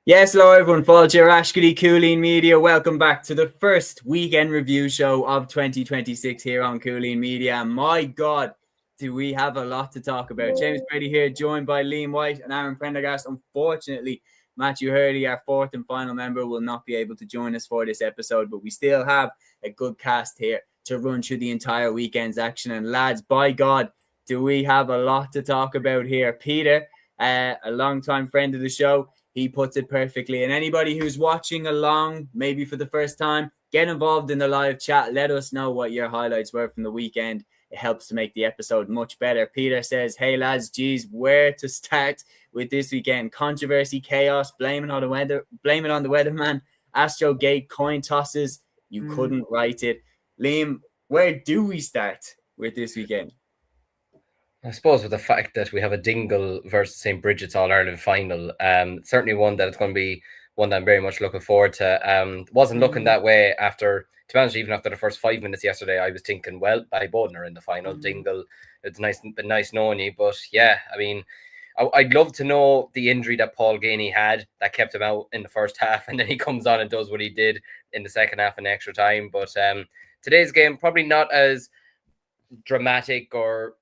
Yes, hello everyone. Fáilte Ashkedy Cúilín Media. Welcome back to the first weekend review show of 2026 here on Cúilín Media. My God, do we have a lot to talk about. James Brady here, joined by Liam White and Aaron Prendergast. Unfortunately, Matthew Hurley, our fourth and final member, will not be able to join us for this episode, but we still have a good cast here to run through the entire weekend's action. And lads, by God, do we have a lot to talk about here. Peter, a long-time friend of the show, he puts it perfectly. And anybody who's watching along, maybe for the first time, get involved in the live chat. Let us know what your highlights were from the weekend. It helps to make the episode much better. Peter says, hey lads, geez, where to start with this weekend? Controversy, chaos, blame it on the weatherman, Astro Gate, coin tosses. You couldn't write it. Liam, where do we start with this weekend? I suppose with the fact that we have a Dingle versus St. Brigids All-Ireland final, certainly one that it's going to be one that I'm very much looking forward to. Wasn't looking that way after, to be honest, even after the first 5 minutes yesterday, I was thinking, well, Ballyboden are in the final. Dingle, it's been nice knowing you. But yeah, I mean, I'd love to know the injury that Paul Ganey had that kept him out in the first half, and then he comes on and does what he did in the second half in extra time. But today's game, probably not as dramatic or,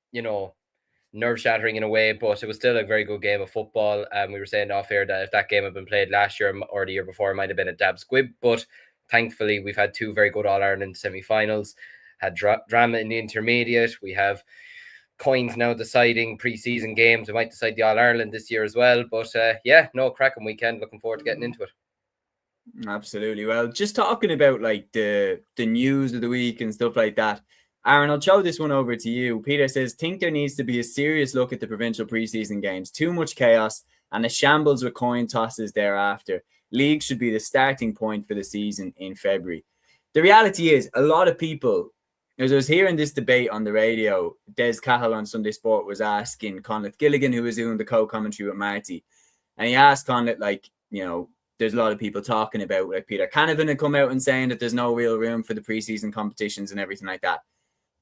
nerve-shattering in a way, but it was still a very good game of football. We were saying off here that if that game had been played last year or the year before, it might have been a dab squib, but thankfully we've had two very good All-Ireland semi-finals, had drama in the intermediate, we have coins now deciding pre-season games. We might decide the All-Ireland this year as well, but cracking weekend, looking forward to getting into it. Absolutely. Well, just talking about like the news of the week and stuff like that, Aaron, I'll throw this one over to you. Peter says, think there needs to be a serious look at the provincial preseason games. Too much chaos and a shambles with coin tosses thereafter. League should be the starting point for the season in February. The reality is, a lot of people, as I was hearing this debate on the radio, Des Cahill on Sunday Sport was asking Conleth Gilligan, who was doing the co-commentary with Marty, and he asked Conleth, there's a lot of people talking about, like Peter Canavan had come out and saying that there's no real room for the preseason competitions and everything like that.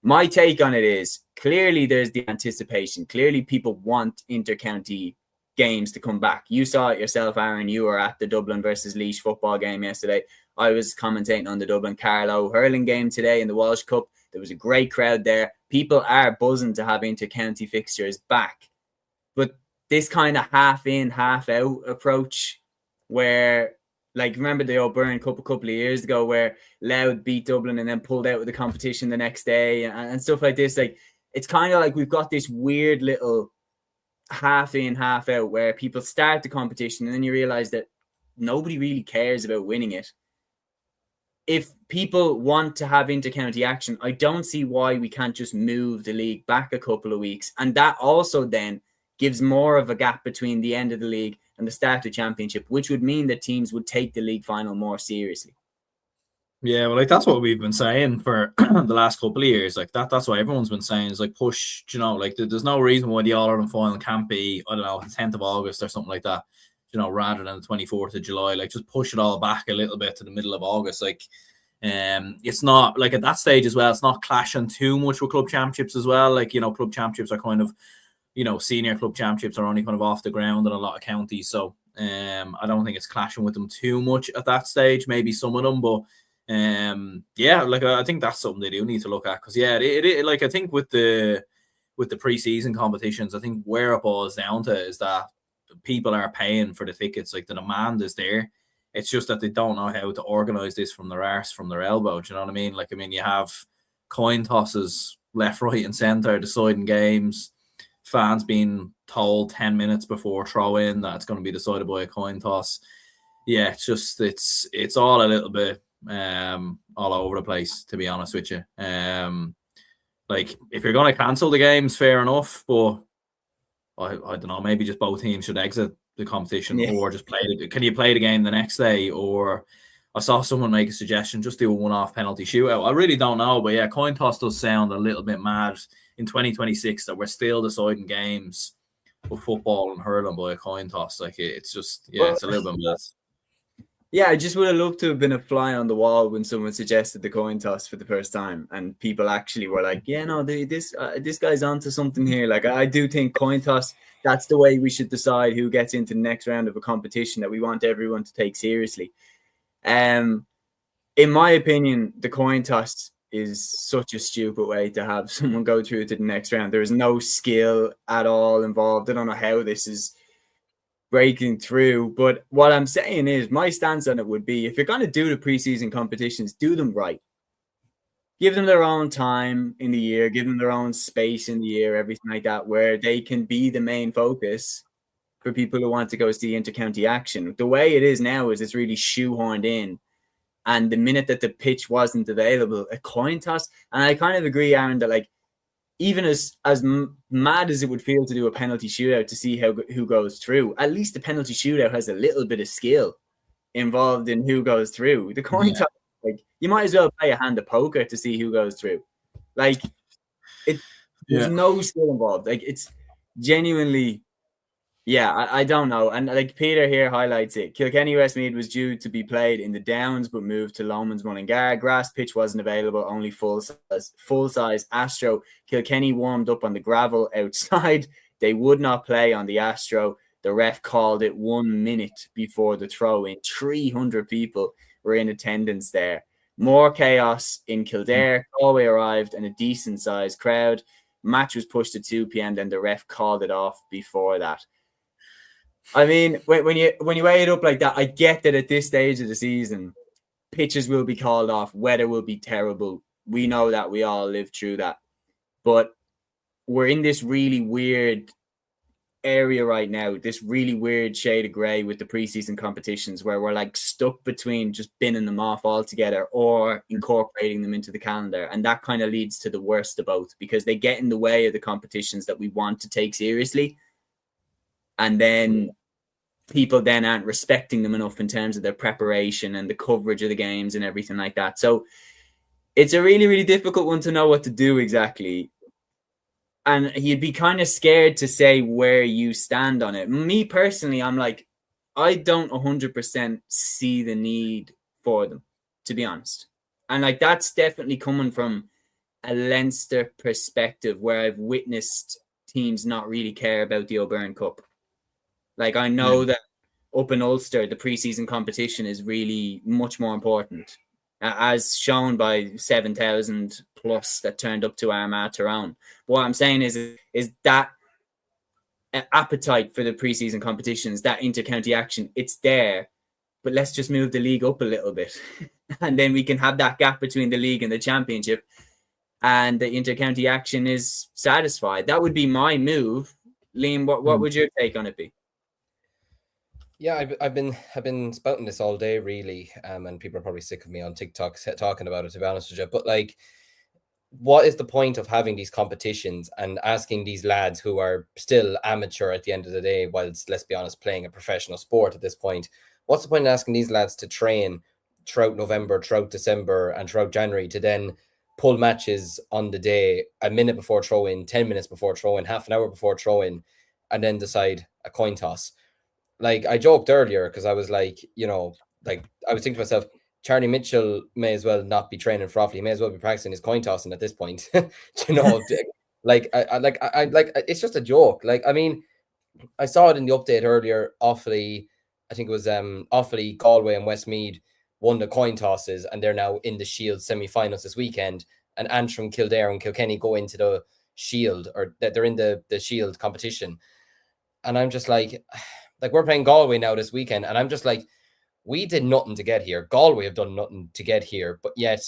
My take on it is clearly there's the anticipation. Clearly people want inter-county games to come back. You saw it yourself, Aaron. You were at the Dublin versus Laois football game yesterday. I was commentating on the Dublin Carlow hurling game today in the Walsh Cup. There was a great crowd there. People are buzzing to have inter-county fixtures back. But this kind of half in, half out approach where, like, remember the O'Byrne Cup a couple of years ago where Louth beat Dublin and then pulled out of the competition the next day and stuff like this. Like, it's kind of like we've got this weird little half in, half out where people start the competition and then you realize that nobody really cares about winning it. If people want to have inter-county action, I don't see why we can't just move the league back a couple of weeks. And that also then gives more of a gap between the end of the league and the start of the championship, which would mean that teams would take the league final more seriously. Yeah, well, like that's what we've been saying for the last couple of years. Like that's what everyone's been saying is like push, like there's no reason why the All-Ireland final can't be, I don't know, the 10th of August or something like that, rather than the 24th of July. Like just push it all back a little bit to the middle of August. Like it's not like at that stage as well, it's not clashing too much with club championships as well. Like, club championships are kind of, senior club championships are only kind of off the ground in a lot of counties. So I don't think it's clashing with them too much at that stage. Maybe some of them, but I think that's something they do need to look at because it like I think with the preseason competitions, I think where it boils down to is that people are paying for the tickets. Like the demand is there. It's just that they don't know how to organize this from their arse, from their elbow. Do you know what I mean? Like, I mean, you have coin tosses left, right, and center deciding games. Fans being told 10 minutes before throw in that it's going to be decided by a coin toss. Yeah, it's just it's all a little bit all over the place, to be honest with you. Like if you're going to cancel the games, fair enough, but I don't know, maybe just both teams should exit the competition or just play it. Can you play the game the next day? Or I saw someone make a suggestion, just do a one-off penalty shootout. I really don't know, but yeah, coin toss does sound a little bit mad in 2026 that we're still deciding games of football and hurling by a coin toss. Like it's just, it's a little bit mad. Yeah, I just would have loved to have been a fly on the wall when someone suggested the coin toss for the first time, and people actually were like, "Yeah, no, this guy's onto something here." Like, I do think coin toss. That's the way we should decide who gets into the next round of a competition that we want everyone to take seriously. In my opinion, the coin toss is such a stupid way to have someone go through to the next round. There is no skill at all involved. I don't know how this is breaking through. But what I'm saying is, my stance on it would be, if you're going to do the preseason competitions, do them right. Give them their own time in the year, give them their own space in the year, everything like that, where they can be the main focus for people who want to go see intercounty action. The way it is now is it's really shoehorned in. And the minute that the pitch wasn't available, a coin toss. And I kind of agree, Aaron, that like, even as mad as it would feel to do a penalty shootout to see who goes through, at least the penalty shootout has a little bit of skill involved in who goes through. The coin toss, like, you might as well play a hand of poker to see who goes through. Like, there's no skill involved. Like, it's genuinely, I don't know. And like Peter here highlights it, Kilkenny Westmeath was due to be played in the Downs, but moved to Lomans Mullingar. Grass pitch wasn't available, only full size Astro. Kilkenny warmed up on the gravel outside. They would not play on the Astro. The ref called it 1 minute before the throw in. 300 people were in attendance there. More chaos in Kildare. Galway arrived and a decent sized crowd. Match was pushed to 2 p.m. Then the ref called it off before that. I mean, when you weigh it up like that, I get that at this stage of the season, pitches will be called off, weather will be terrible. We know that, we all lived through that. But we're in this really weird area right now, this really weird shade of grey with the preseason competitions, where we're like stuck between just binning them off altogether or incorporating them into the calendar. And that kind of leads to the worst of both, because they get in the way of the competitions that we want to take seriously. And then people then aren't respecting them enough in terms of their preparation and the coverage of the games and everything like that. So it's a really, really difficult one to know what to do exactly. And you'd be kind of scared to say where you stand on it. Me personally, I'm like, I don't 100% see the need for them, to be honest. And like, that's definitely coming from a Leinster perspective, where I've witnessed teams not really care about the O'Byrne Cup. Like, I know that up in Ulster, the preseason competition is really much more important, as shown by 7,000 plus that turned up to Armagh Tyrone. But what I'm saying is that appetite for the preseason competitions, that intercounty action, it's there, but let's just move the league up a little bit. And then we can have that gap between the league and the championship, and the intercounty action is satisfied. That would be my move. Liam, what would your take on it be? Yeah, I've been spouting this all day, really, and people are probably sick of me on TikTok talking about it, to be honest with you. But like, what is the point of having these competitions and asking these lads who are still amateur at the end of the day, whilst, let's be honest, playing a professional sport at this point? What's the point of asking these lads to train throughout November, throughout December, and throughout January to then pull matches on the day, a minute before throw-in, 10 minutes before throw-in, half an hour before throw-in, and then decide a coin toss? Like, I joked earlier because I was like, like, I was thinking to myself, Charlie Mitchell may as well not be training for Offaly. He may as well be practicing his coin tossing at this point. Like, it's just a joke. Like, I mean, I saw it in the update earlier. Offaly, I think it was Offaly, Galway, and Westmeath won the coin tosses, and they're now in the Shield semi-finals this weekend. And Antrim, Kildare, and Kilkenny go into the Shield, or they're in the Shield competition. And I'm just like we're playing Galway now this weekend, and I'm just like, we did nothing to get here. Galway have done nothing to get here, but yet,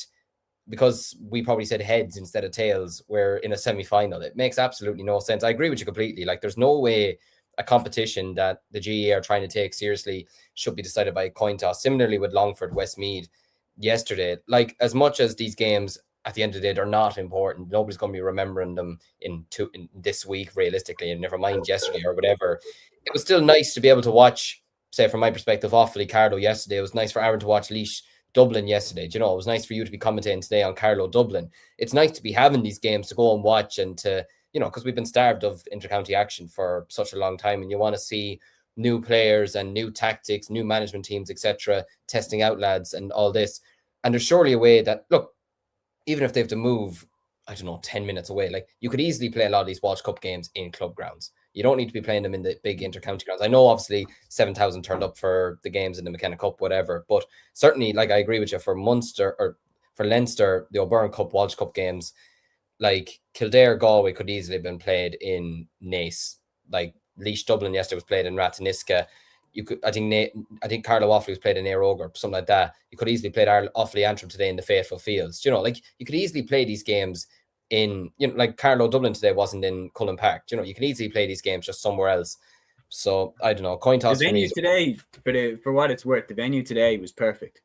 because we probably said heads instead of tails, we're in a semi-final. It makes absolutely no sense. I agree with you completely. Like, there's no way a competition that the GAA are trying to take seriously should be decided by a coin toss. Similarly with Longford, Westmeath yesterday. Like, as much as these games at the end of the day, they're not important, nobody's going to be remembering them in this week, realistically, and never mind yesterday or whatever. It was still nice to be able to watch, say, from my perspective, Offaly Carlow yesterday. It was nice for Aaron to watch Laois Dublin yesterday. Do you know, it was nice for you to be commentating today on Carlow Dublin. It's nice to be having these games to go and watch, and to, because we've been starved of intercounty action for such a long time, and you want to see new players and new tactics, new management teams, etc., testing out lads and all this. And there's surely a way that, look, even if they have to move, I don't know, 10 minutes away, like you could easily play a lot of these Walsh Cup games in club grounds. You don't need to be playing them in the big inter-county grounds. I know obviously 7,000 turned up for the games in the McKenna Cup, whatever, but certainly, like, I agree with you, for Munster or for Leinster, the O'Byrne Cup, Walsh Cup games, like Kildare, Galway could easily have been played in Naas. Like Laois Dublin yesterday was played in Rataniska. You could, I think Carlow Offaly was played in Éire Óg or something like that. You could easily play Offaly Antrim today in the Faithful Fields. You know, like you could easily play these games in, you know, like Carlow Dublin today wasn't in Cullen Park. You know, you can easily play these games just somewhere else. So I don't know. Coin toss. The venue today, for what it's worth, the venue today was perfect.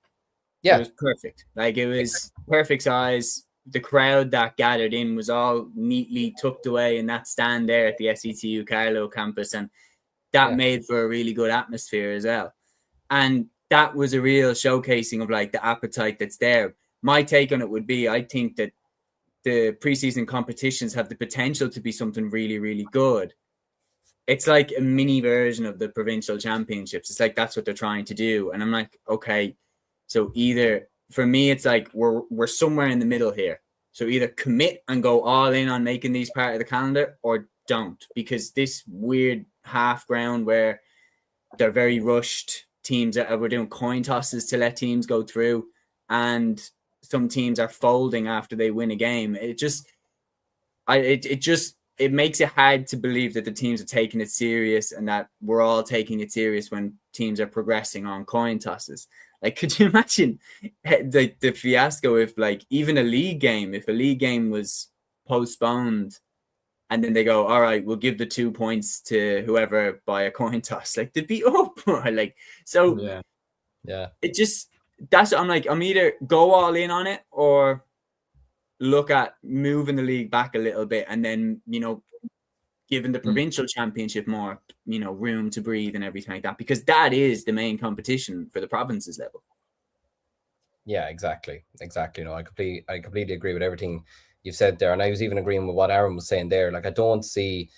Yeah, it was perfect. Like it was perfect size. The crowd that gathered in was all neatly tucked away in that stand there at the SETU Carlow campus, and that made for a really good atmosphere as well. And that was a real showcasing of like the appetite that's there. My take on it would be, I think that the preseason competitions have the potential to be something really, really good. It's like a mini version of the provincial championships. It's like that's what they're trying to do. And I'm like, okay, so either for me, it's like we're somewhere in the middle here. So either commit and go all in on making these part of the calendar, or don't, because this weird half ground where they're very rushed, teams that were doing coin tosses to let teams go through, and some teams are folding after they win a game. It makes it hard to believe that the teams are taking it serious and that we're all taking it serious when teams are progressing on coin tosses. Like, could you imagine like the fiasco if, like, even if a league game was postponed and then they go, all right, we'll give the 2 points to whoever by a coin toss, like they'd be up. Like, so yeah. It just, that's what I'm like, I'm either go all in on it or look at moving the league back a little bit and then, you know, giving the provincial championship more, you know, room to breathe and everything like that, because that is the main competition for the provinces level. Yeah, exactly. No, I completely agree with everything you've said there. And I was even agreeing with what Aaron was saying there. Like, I don't see,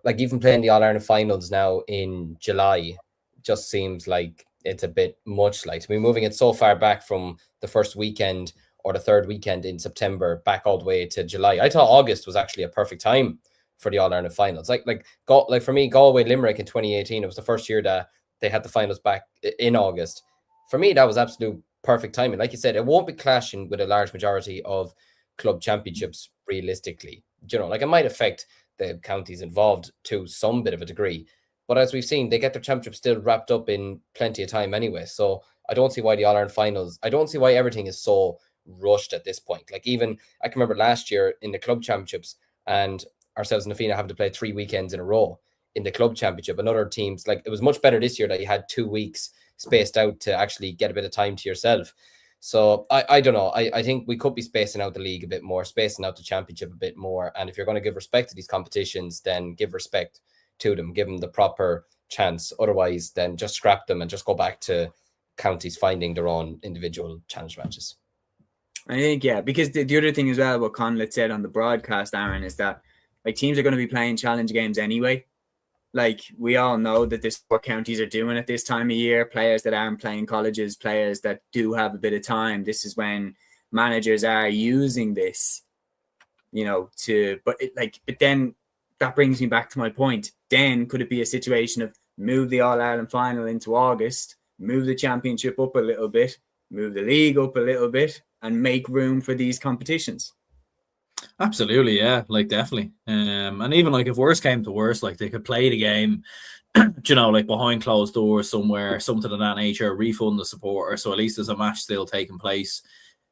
like, even playing the All-Ireland finals now in July just seems like it's a bit much. Like, to be moving it so far back from the first weekend or the third weekend in September back all the way to July. I thought August was actually a perfect time for the All-Ireland finals. Like for me, Galway Limerick in 2018, it was the first year that they had the finals back in August. For me, that was absolute perfect timing. Like you said, it won't be clashing with a large majority of club championships realistically. You know, like, it might affect the counties involved to some bit of a degree, but as we've seen, they get their championship still wrapped up in plenty of time anyway. So I don't see why the All-Ireland finals, I don't see why everything is so rushed at this point. Like, even I can remember last year in the club championships, and ourselves and Nafina having to play 3 weekends in a row in the club championship, and other teams, like, it was much better this year that you had 2 weeks spaced out to actually get a bit of time to yourself. So I don't know. I think we could be spacing out the league a bit more, spacing out the championship a bit more. And if you're going to give respect to these competitions, then give respect to them, give them the proper chance. Otherwise, then just scrap them and just go back to counties finding their own individual challenge matches. I think, yeah, because the other thing as well, what Conlett said on the broadcast, Aaron, is that, like, teams are going to be playing challenge games anyway. Like, we all know that this is what counties are doing at this time of year. Players that aren't playing colleges, players that do have a bit of time. This is when managers are using this, you know, but then that brings me back to my point. Then could it be a situation of move the All-Ireland final into August, move the championship up a little bit, move the league up a little bit, and make room for these competitions? Absolutely, yeah, like, definitely. And even, like, if worse came to worse, like, they could play the game, you know, like, behind closed doors somewhere, something of that nature, refund the supporter, so at least there's a match still taking place.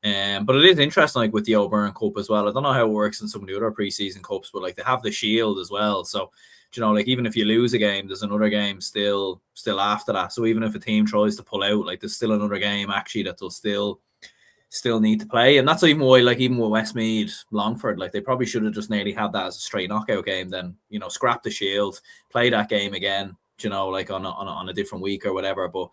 But it is interesting, like, with the O'Byrne Cup as well. I don't know how it works in some of the other preseason cups, but, like, they have the Shield as well. So, you know, like, even if you lose a game, there's another game still after that. So even if a team tries to pull out, like, there's still another game actually that they'll still need to play. And that's even why, like, even with Westmeath, Longford, like, they probably should have just nearly had that as a straight knockout game, then, you know, scrap the Shield, play that game again, you know, like, on a different week or whatever. But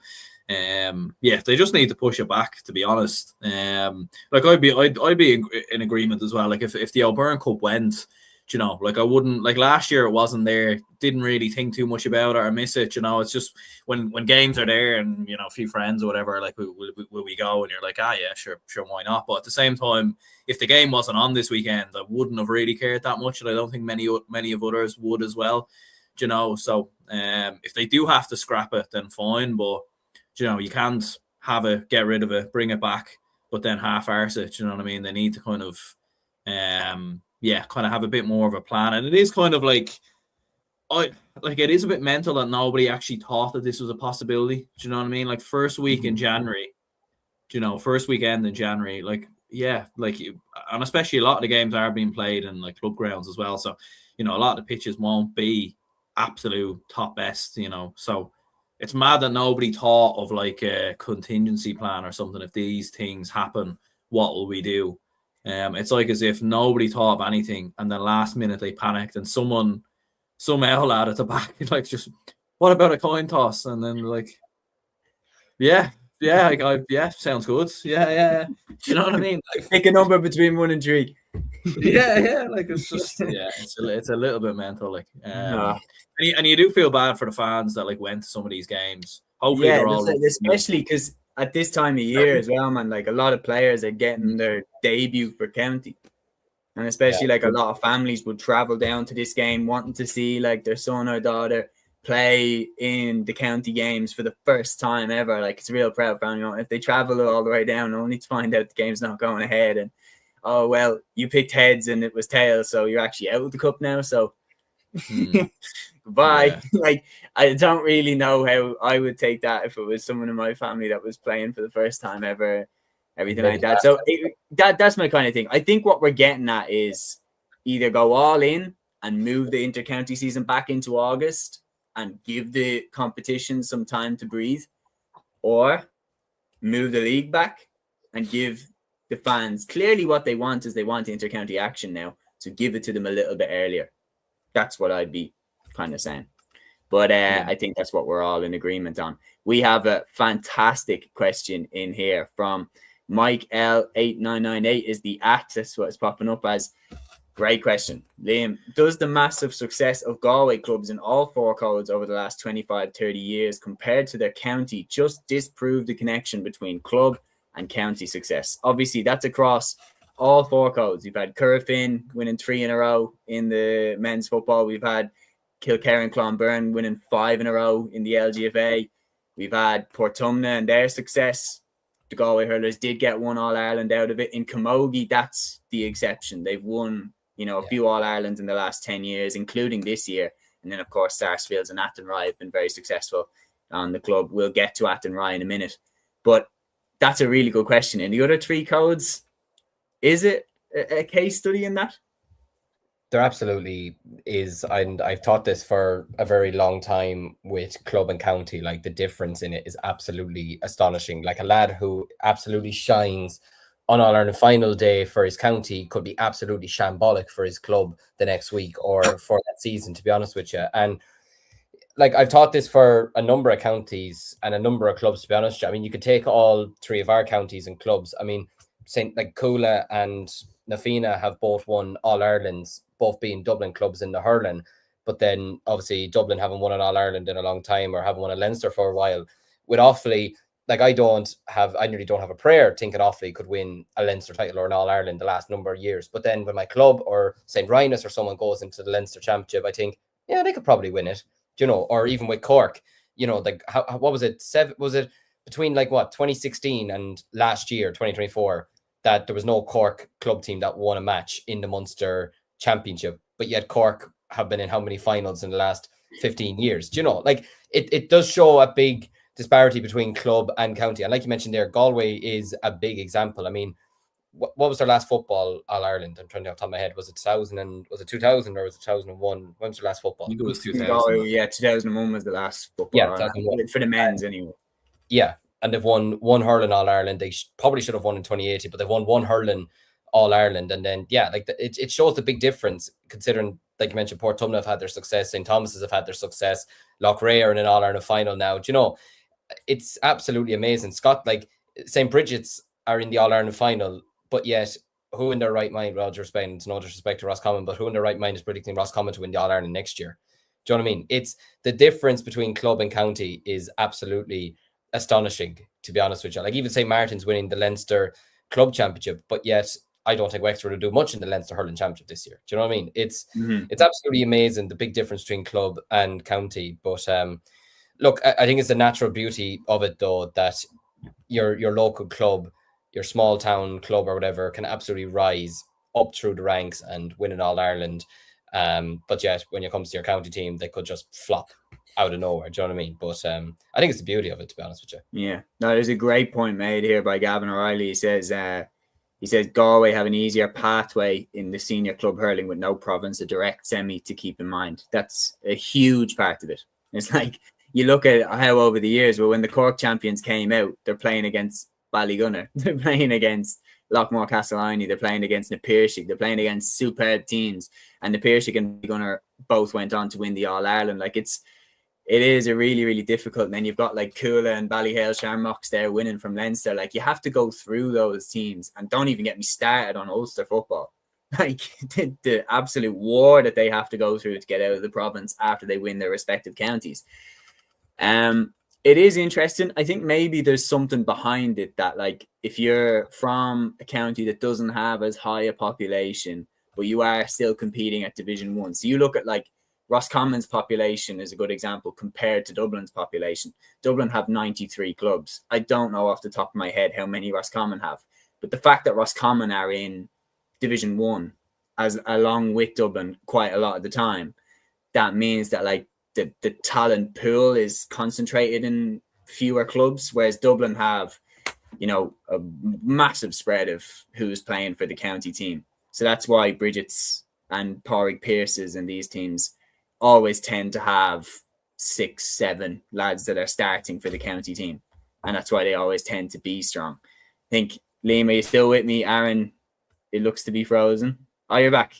yeah, they just need to push it back, to be honest. Like, I'd be in agreement as well. Like, if the O'Byrne Cup went, You know, like I wouldn't, like last year it wasn't there, didn't really think too much about it or miss it. You know, it's just when games are there and, you know, a few friends or whatever, like will we go, and you're like, yeah, sure, why not? But at the same time, if the game wasn't on this weekend, I wouldn't have really cared that much, and I don't think many of others would as well. You know, so if they do have to scrap it, then fine, but you know, you can't have it, get rid of it, bring it back, but then half-arse it. You know what I mean? They need to kind of kind of have a bit more of a plan. And it is kind of like, it is a bit mental that nobody actually thought that this was a possibility. Do you know what I mean? Like first week in January, you know, first weekend in January, and especially a lot of the games are being played in like club grounds as well. So, you know, a lot of the pitches won't be absolute top best, you know. So it's mad that nobody thought of like a contingency plan or something. If these things happen, what will we do? It's like as if nobody thought of anything, and then last minute they panicked, and some owl out at the back, like, just what about a coin toss? And then like, yeah, sounds good. Yeah. You know what I mean? Like, pick a number between 1 and 3. Yeah. Like it's just it's a little bit mental. Like, and you do feel bad for the fans that like went to some of these games. Hopefully, they're all especially because at this time of year as well, man, like a lot of players are getting their debut for county. And especially like a lot of families would travel down to this game wanting to see like their son or daughter play in the county games for the first time ever. Like it's a real proud family. You know, if they travel all the way down only to find out the game's not going ahead, and oh well, you picked heads and it was tails, so you're actually out of the cup now. So goodbye. Yeah. Like I don't really know how I would take that if it was someone in my family that was playing for the first time ever, everything like that. So that's my kind of thing. I think what we're getting at is either go all in and move the inter-county season back into August and give the competition some time to breathe, or move the league back and give the fans clearly what they want is they want inter-county action now. So give it to them a little bit earlier. That's what I'd be kind of saying. But I think that's what we're all in agreement on. We have a fantastic question in here from Mike L8998 is the @ that's what it's popping up as. Great question. Liam, does the massive success of Galway clubs in all 4 codes over the last 25-30 years compared to their county just disprove the connection between club and county success? Obviously, that's across all 4 codes. We've had Currafin winning 3 in a row in the men's football. We've had Kilkerran and Clonbyrne winning 5 in a row in the LGFA. We've had Portumna and their success. The Galway hurlers did get 1 All-Ireland out of it. In Camogie, that's the exception. They've won, you know, a few All-Irelands in the last 10 years, including this year. And then, of course, Sarsfields and Athenry have been very successful on the club. We'll get to Athenry in a minute. But that's a really good question. In the other 3 codes, is it a case study in that? There absolutely is. And I've taught this for a very long time with club and county. Like the difference in it is absolutely astonishing. Like a lad who absolutely shines on All-Ireland final day for his county could be absolutely shambolic for his club the next week or for that season, to be honest with you. And like I've taught this for a number of counties and a number of clubs, to be honest. I mean, you could take all 3 of our counties and clubs. I mean, like Cúilín and Nafina have both won All-Irelands, both being Dublin clubs in the hurling. But then obviously Dublin haven't won an All-Ireland in a long time or haven't won a Leinster for a while. With Offaly, like I nearly don't have a prayer thinking Offaly could win a Leinster title or an All-Ireland the last number of years. But then when my club or St. Rhinus or someone goes into the Leinster Championship, I think, yeah, they could probably win it, you know, or even with Cork, you know, like what was it? Was it between 2016 and last year, 2024, that there was no Cork club team that won a match in the Munster Championship, but yet Cork have been in how many finals in the last 15 years? Do you know, like it does show a big disparity between club and county. And like you mentioned there, Galway is a big example. I mean, what was their last football All-Ireland? I'm trying to off the top of my head. Was it 2000 or was it 2001? When was their last football? I think it was 2000. Yeah, 2001 was the last football. Yeah, 2001. For the men's anyway. Yeah, and they've won 1 hurling All-Ireland. They probably should have won in 2018, but they've won 1 hurling All-Ireland. And then, yeah, like it shows the big difference considering, like you mentioned, Portumna have had their success, St. Thomas's have had their success, Loughrea are in an All-Ireland final now. Do you know, it's absolutely amazing. Scott, like St. Brigids are in the All-Ireland final, but yet who in their right mind, Roger Spain, it's no disrespect to Roscommon, but who in their right mind is predicting Roscommon to win the All-Ireland next year? Do you know what I mean? It's the difference between club and county is absolutely astonishing, to be honest with you. Like even St. Martin's winning the Leinster Club Championship, but yet I don't think Wexford will do much in the Leinster Hurling Championship this year. Do you know what I mean? It's absolutely amazing, the big difference between club and county. But look, I think it's the natural beauty of it, though, that your local club, your small town club or whatever, can absolutely rise up through the ranks and win an All-Ireland. But yet, when it comes to your county team, they could just flop out of nowhere. Do you know what I mean? But I think it's the beauty of it, to be honest with you. Yeah. No, there's a great point made here by Gavin O'Reilly. He says Galway have an easier pathway in the senior club hurling with no province, a direct semi to keep in mind. That's a huge part of it. It's like you look at how over the years, well, when the Cork champions came out, they're playing against Ballygunner, they're playing against Lockmore Castleiney, they're playing against Na Piarsaigh, they're playing against superb teams, and Na Piarsaigh and Ballygunner both went on to win the All-Ireland. Like it is a really, really difficult. And then you've got like Cúilín and Ballyhale Shamrocks there winning from Leinster. Like you have to go through those teams, and don't even get me started on Ulster football. Like the absolute war that they have to go through to get out of the province after they win their respective counties. It is interesting. I think maybe there's something behind it that, like, if you're from a county that doesn't have as high a population, but you are still competing at Division 1. So you look at like Roscommon's population is a good example compared to Dublin's population. Dublin have 93 clubs. I don't know off the top of my head how many Roscommon have, but the fact that Roscommon are in Division 1 as along with Dublin quite a lot of the time, that means that like the talent pool is concentrated in fewer clubs, whereas Dublin have, you know, a massive spread of who's playing for the county team. So that's why Brigids and Pádraig Pearses and these teams always tend to have 6-7 lads that are starting for the county team. And that's why they always tend to be strong. I think, Liam, are you still with me? Aaron, it looks to be frozen. Oh, you're back.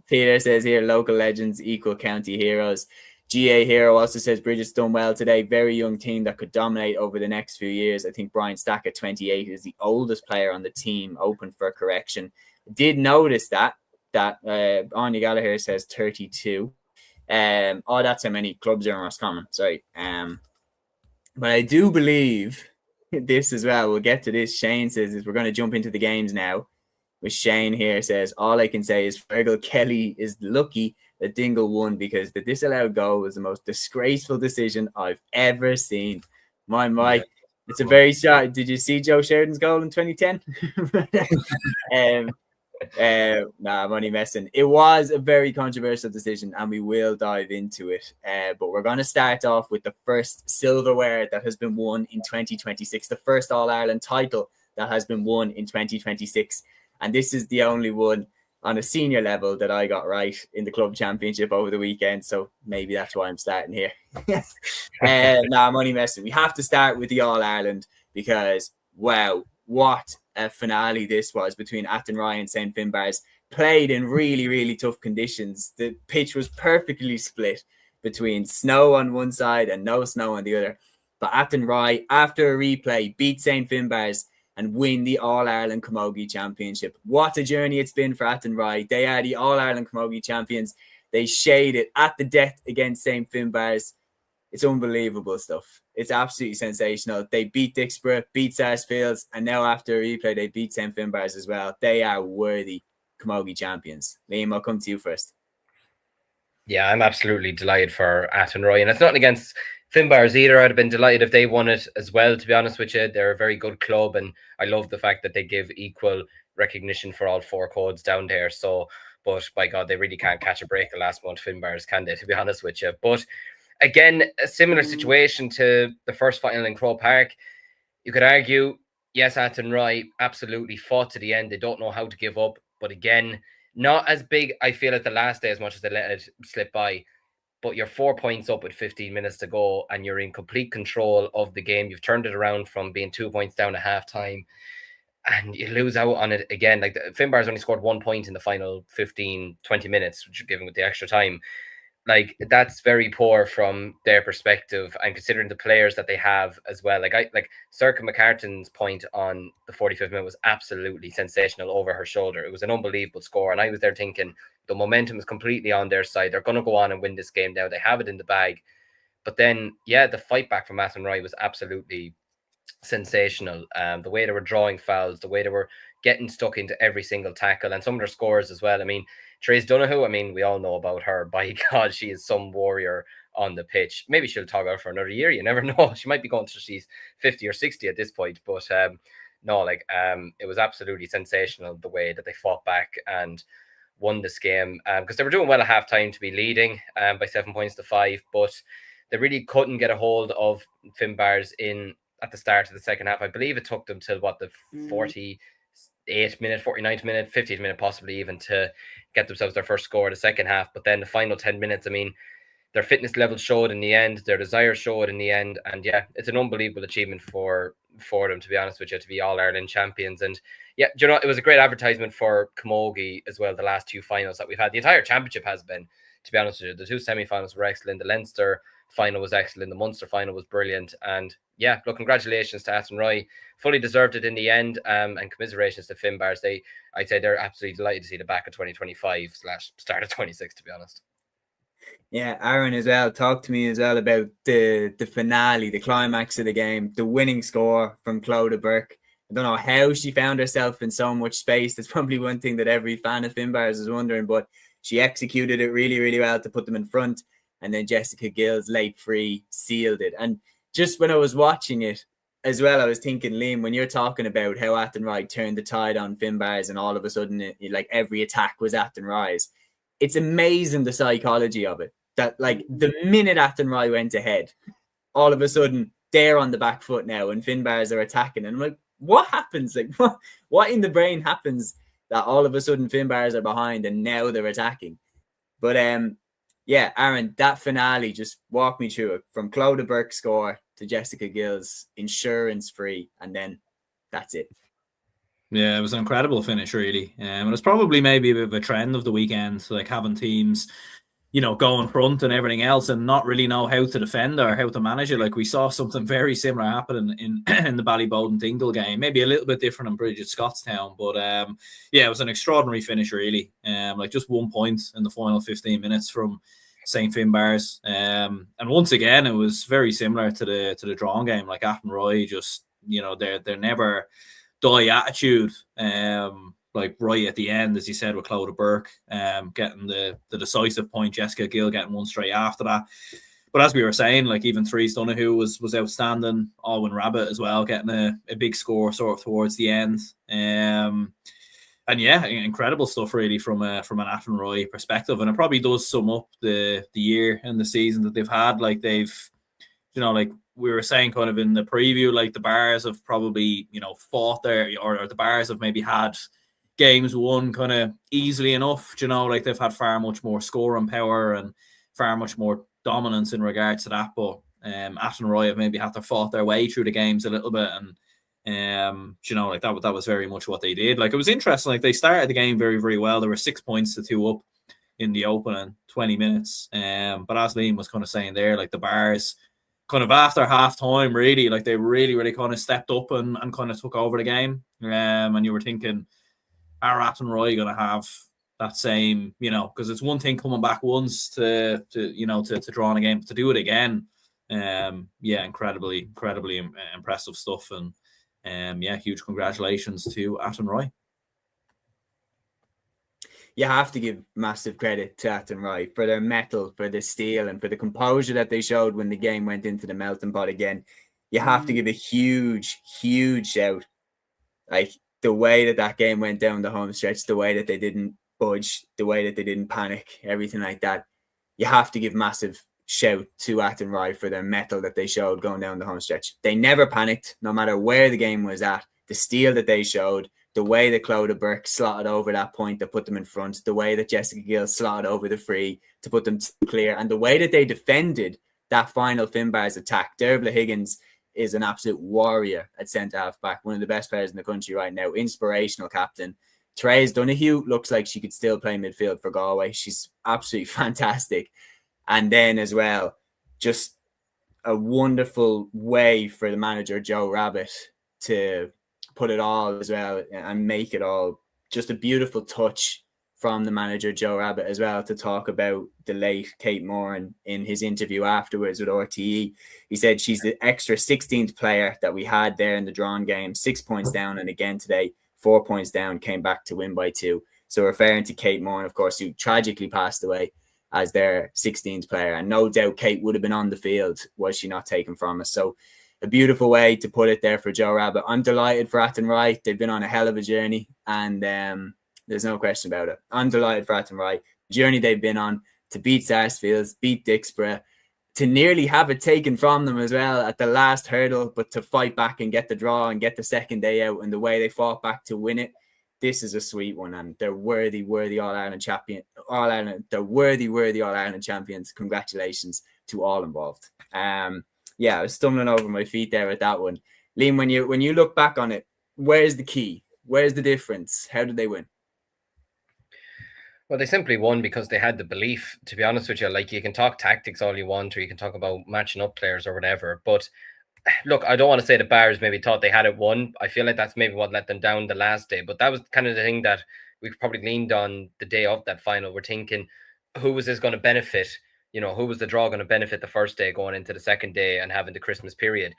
Peter says here, local legends equal county heroes. GA Hero also says Brigids done well today. Very young team that could dominate over the next few years. I think Brian Stack at 28 is the oldest player on the team. Open for correction. Did notice that Anya Gallagher says 32. That's how many clubs are in Roscommon. Sorry. But I do believe this as well. We'll get to this. Shane says we're going to jump into the games now. With Shane here says, all I can say is Fergal Kelly is lucky that Dingle won because the disallowed goal was the most disgraceful decision I've ever seen. My, it's a very short. Did you see Joe Sheridan's goal in 2010? Nah, I'm only messing. It was a very controversial decision, and we will dive into it. But we're going to start off with the first silverware that has been won in 2026, the first All-Ireland title that has been won in 2026. And this is the only one on a senior level that I got right in the club championship over the weekend. So maybe that's why I'm starting here. I'm only messing. We have to start with the All-Ireland because, wow, what a finale this was between Athenry and St. Finbarrs. Played in really, really tough conditions. The pitch was perfectly split between snow on one side and no snow on the other. But Athenry, after a replay, beat St. Finbarrs and win the All-Ireland Camogie Championship. What a journey it's been for Athenry. They are the All-Ireland Camogie champions. They shaded at the death against St. Finbarrs. It's unbelievable stuff. It's absolutely sensational. They beat Dixborough, beat Sarsfields, and now after a replay, they beat St. Finbarrs as well. They are worthy Camogie champions. Liam, I'll come to you first. Yeah, I'm absolutely delighted for Athenry, and it's nothing against Finbarrs either. I'd have been delighted if they won it as well, to be honest with you. They're a very good club, and I love the fact that they give equal recognition for all four codes down there. So, but by God, they really can't catch a break the last month, Finbarrs, can they, to be honest with you? But again, a similar situation to the first final in Croke Park. You could argue, yes, Athenry absolutely fought to the end. They don't know how to give up. But again, not as big, I feel, as the last day as much as they let it slip by. But you're 4 points up with 15 minutes to go and you're in complete control of the game. You've turned it around from being 2 points down at halftime and you lose out on it again. Like Finbarrs only scored 1 point in the final 15, 20 minutes, which you're giving with the extra time. like that's very poor from their perspective, and considering the players that they have as well. Like Circa McCartan's point on the 45th minute was absolutely sensational over her shoulder. It was an unbelievable score, and I was there thinking the momentum is completely on their side. They're going to go on and win this game now. They have it in the bag. But then, yeah, the fight back from Athenry was absolutely sensational. The way they were drawing fouls, the way they were getting stuck into every single tackle, and some of their scores as well. I mean, Therese Donoghue, I mean, we all know about her. By God, she is some warrior on the pitch. Maybe she'll talk out for another year. You never know. She might be going to she's 50 or 60 at this point. But no, it was absolutely sensational the way that they fought back and won this game, because they were doing well at halftime to be leading by 7 points to 5, but they really couldn't get a hold of Finbars in at the start of the second half. I believe it took them till the 48th minute, 49th minute, 50th minute, possibly even, to get themselves their first score of the second half. But then the final 10 minutes, I mean, their fitness level showed in the end, their desire showed in the end, and yeah, it's an unbelievable achievement for them, to be honest with you, to be All-Ireland champions. And yeah, you know, it was a great advertisement for Camogie as well, the last two finals that we've had. The entire championship has been, to be honest with you. The two semi-finals were excellent. The Leinster final was excellent. The Munster final was brilliant. And yeah, look, congratulations to Athenry. Fully deserved it in the end. And commiserations to Finbars. I'd say they're absolutely delighted to see the back of 2025/start of 26, to be honest. Yeah, Aaron as well. Talk to me as well about the finale, the climax of the game, the winning score from Clodagh Burke. I don't know how she found herself in so much space. That's probably one thing that every fan of Finbars is wondering, but she executed it really, really well to put them in front. And then Jessica Gill's late free sealed it. And just when I was watching it as well, I was thinking, Liam, when you're talking about how Athenry turned the tide on Finbars and all of a sudden, like every attack was Athenry's, it's amazing the psychology of it. That like the minute Athenry went ahead, all of a sudden they're on the back foot now and Finbars are attacking. And I'm like, what happens? Like, what in the brain happens that all of a sudden Finbars are behind and now they're attacking? But yeah, Aaron, that finale, just walk me through it from Clodagh Burke's score to Jessica Gill's insurance free, and then that's it. Yeah, it was an incredible finish, really. And it's probably maybe a bit of a trend of the weekend, like having teams, you know, go in front and everything else and not really know how to defend or how to manage it. Like we saw something very similar happen in the Ballybowden Dingle game, maybe a little bit different in Brigids Scottstown, but yeah, it was an extraordinary finish, really. Like just 1 point in the final 15 minutes from St. Finbars. And once again, it was very similar to the drawn game. Like Athenry, just, you know, their never die attitude. Like right at the end, as you said, with Clodagh Burke getting the decisive point, Jessica Gill getting one straight after that. But as we were saying, like even Therese Donoghue was outstanding. Alwyn Rabbit as well, getting a big score sort of towards the end. And yeah, incredible stuff really from an Athenry perspective. And it probably does sum up the year and the season that they've had. Like they've, you know, like we were saying kind of in the preview, like the Bars have probably, you know, fought there, or the Bars have maybe had games won kind of easily enough, you know, like they've had far much more scoring power and far much more dominance in regards to that. But Athenry have maybe had to fought their way through the games a little bit, and you know, like that was very much what they did. Like it was interesting, like they started the game very, very well. There were 6 points to 2 up in the opening 20 minutes. But as Liam was kind of saying there, like the Bars kind of after half time, really, like they really, really kind of stepped up and kind of took over the game. And you were thinking, are Athenry going to have that same, you know, because it's one thing coming back once to draw in a game, but to do it again, yeah, incredibly impressive stuff. And yeah, huge congratulations to Athenry. You have to give massive credit to Athenry for their mettle, for the steel, and for the composure that they showed when the game went into the melting pot again. You have to give a huge shout. Like the way that game went down the home stretch, the way that they didn't budge, the way that they didn't panic, everything like that. You have to give massive shout to Athenry for their mettle that they showed going down the home stretch. They never panicked, no matter where the game was at. The steel that they showed, the way that Clodagh Burke slotted over that point to put them in front, the way that Jessica Gill slotted over the free to put them clear, and the way that they defended that final Finbars attack. Dervla Higgins is an absolute warrior at centre half back, one of the best players in the country right now, inspirational captain. Therese Donoghue looks like she could still play midfield for Galway. She's absolutely fantastic. And then as well, just a wonderful way for the manager, Joe Rabbit, to put it all as well and make it all. Just a beautiful touch from the manager, Joe Rabbit, as well, to talk about the late Kate Moran in his interview afterwards with RTE. He said she's the extra 16th player that we had there in the drawn game, 6 points down, and again today, 4 points down, came back to win by 2. So referring to Kate Moran, of course, who tragically passed away as their 16th player. And no doubt Kate would have been on the field was she not taken from us. So a beautiful way to put it there for Joe Rabbit. I'm delighted for Athenry. They've been on a hell of a journey, and there's no question about it. I'm delighted for Athenry. The journey they've been on to beat Sarsfields, beat Dixborough, to nearly have it taken from them as well at the last hurdle, but to fight back and get the draw and get the second day out, and the way they fought back to win it. This is a sweet one, and they're worthy All-Ireland champion. They're worthy All-Ireland champions. Congratulations to all involved. Yeah, I was stumbling over my feet there with that one. Liam, when you look back on it, where's the key? Where's the difference? How did they win? Well, they simply won because they had the belief, to be honest with you. Like, you can talk tactics all you want, or you can talk about matching up players or whatever. But look, I don't want to say the Bars maybe thought they had it won. I feel like that's maybe what let them down the last day. But that was kind of the thing that we probably leaned on the day of that final. We're thinking, who was this going to benefit? Who was the draw going to benefit the first day going into the second day and having the Christmas period?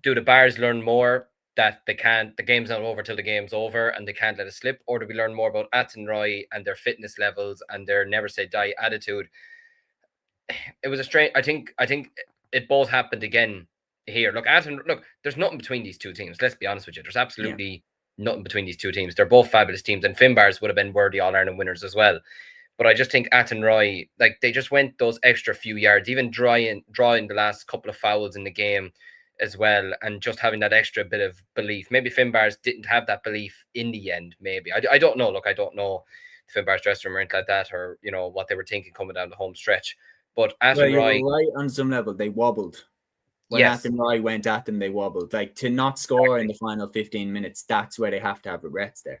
Do the Bars learn more that the game's not over till the game's over and they can't let it slip? Or do we learn more about Athenry and their fitness levels and their never say die attitude? It was a strange, I think it both happened again here. Look, there's nothing between these two teams. Let's be honest with you. There's absolutely nothing between these two teams. They're both fabulous teams, and Finbars would have been worthy All-Ireland winners as well. But I just think Athenry, like, they just went those extra few yards, even drawing the last couple of fouls in the game as well, and just having that extra bit of belief. Maybe Finbars didn't have that belief in the end, maybe. I don't know. Look, I don't know the Finbars dressing room or anything like that, or, what they were thinking coming down the home stretch. But Athenry... Well, you were right on some level. They wobbled. When Athenry went at them, they wobbled. Like, to not score in the final 15 minutes, that's where they have to have regrets there.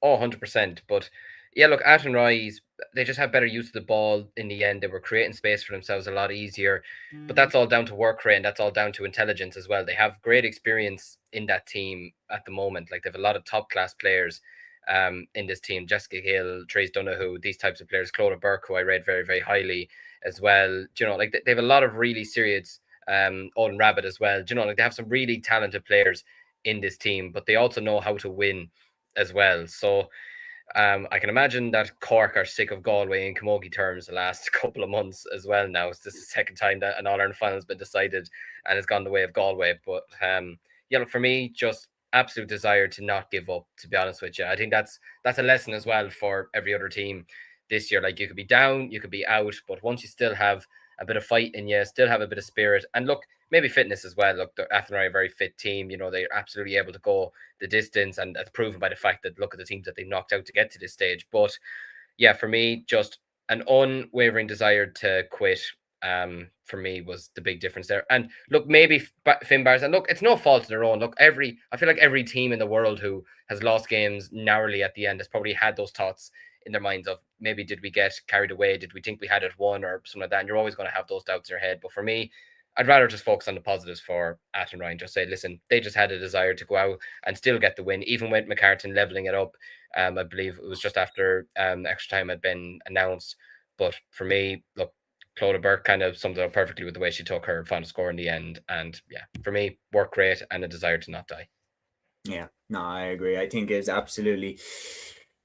Oh, 100%. But yeah, look, Athenry, they just have better use of the ball in the end. They were creating space for themselves a lot easier. But that's all down to work rate, and that's all down to intelligence as well. They have great experience in that team at the moment. Like, they have a lot of top-class players in this team. Jessica Hill, Trace Donoghue, these types of players. Clodagh Burke, who I rate very, very highly as well. Like, they have a lot of really serious... Owen Rabbit as well. Like, they have some really talented players in this team, but they also know how to win as well. So I can imagine that Cork are sick of Galway in Camogie terms the last couple of months as well now. This is the second time that an All-Ireland final has been decided and it's gone the way of Galway. But look, for me, just absolute desire to not give up, to be honest with you. I think that's a lesson as well for every other team this year. Like, you could be down, you could be out, but once you still have a bit of fight in you, still have a bit of spirit, and look, maybe fitness as well. Look, the Athenry are a very fit team. They're absolutely able to go the distance, and that's proven by the fact that look at the teams that they knocked out to get to this stage. But yeah, for me, just an unwavering desire to quit. For me was the big difference there. And look, maybe Finbars, and look, it's no fault of their own. Look, I feel like every team in the world who has lost games narrowly at the end has probably had those thoughts in their minds of, maybe did we get carried away? Did we think we had it won or something like that? And you're always going to have those doubts in your head. But for me, I'd rather just focus on the positives for Athenry and just say, listen, they just had a desire to go out and still get the win, even with McCartan leveling it up. I believe it was just after extra time had been announced. But for me, look, Clodagh Burke kind of summed it up perfectly with the way she took her final score in the end. And yeah, for me, work rate and a desire to not die. Yeah, no, I agree. I think it's absolutely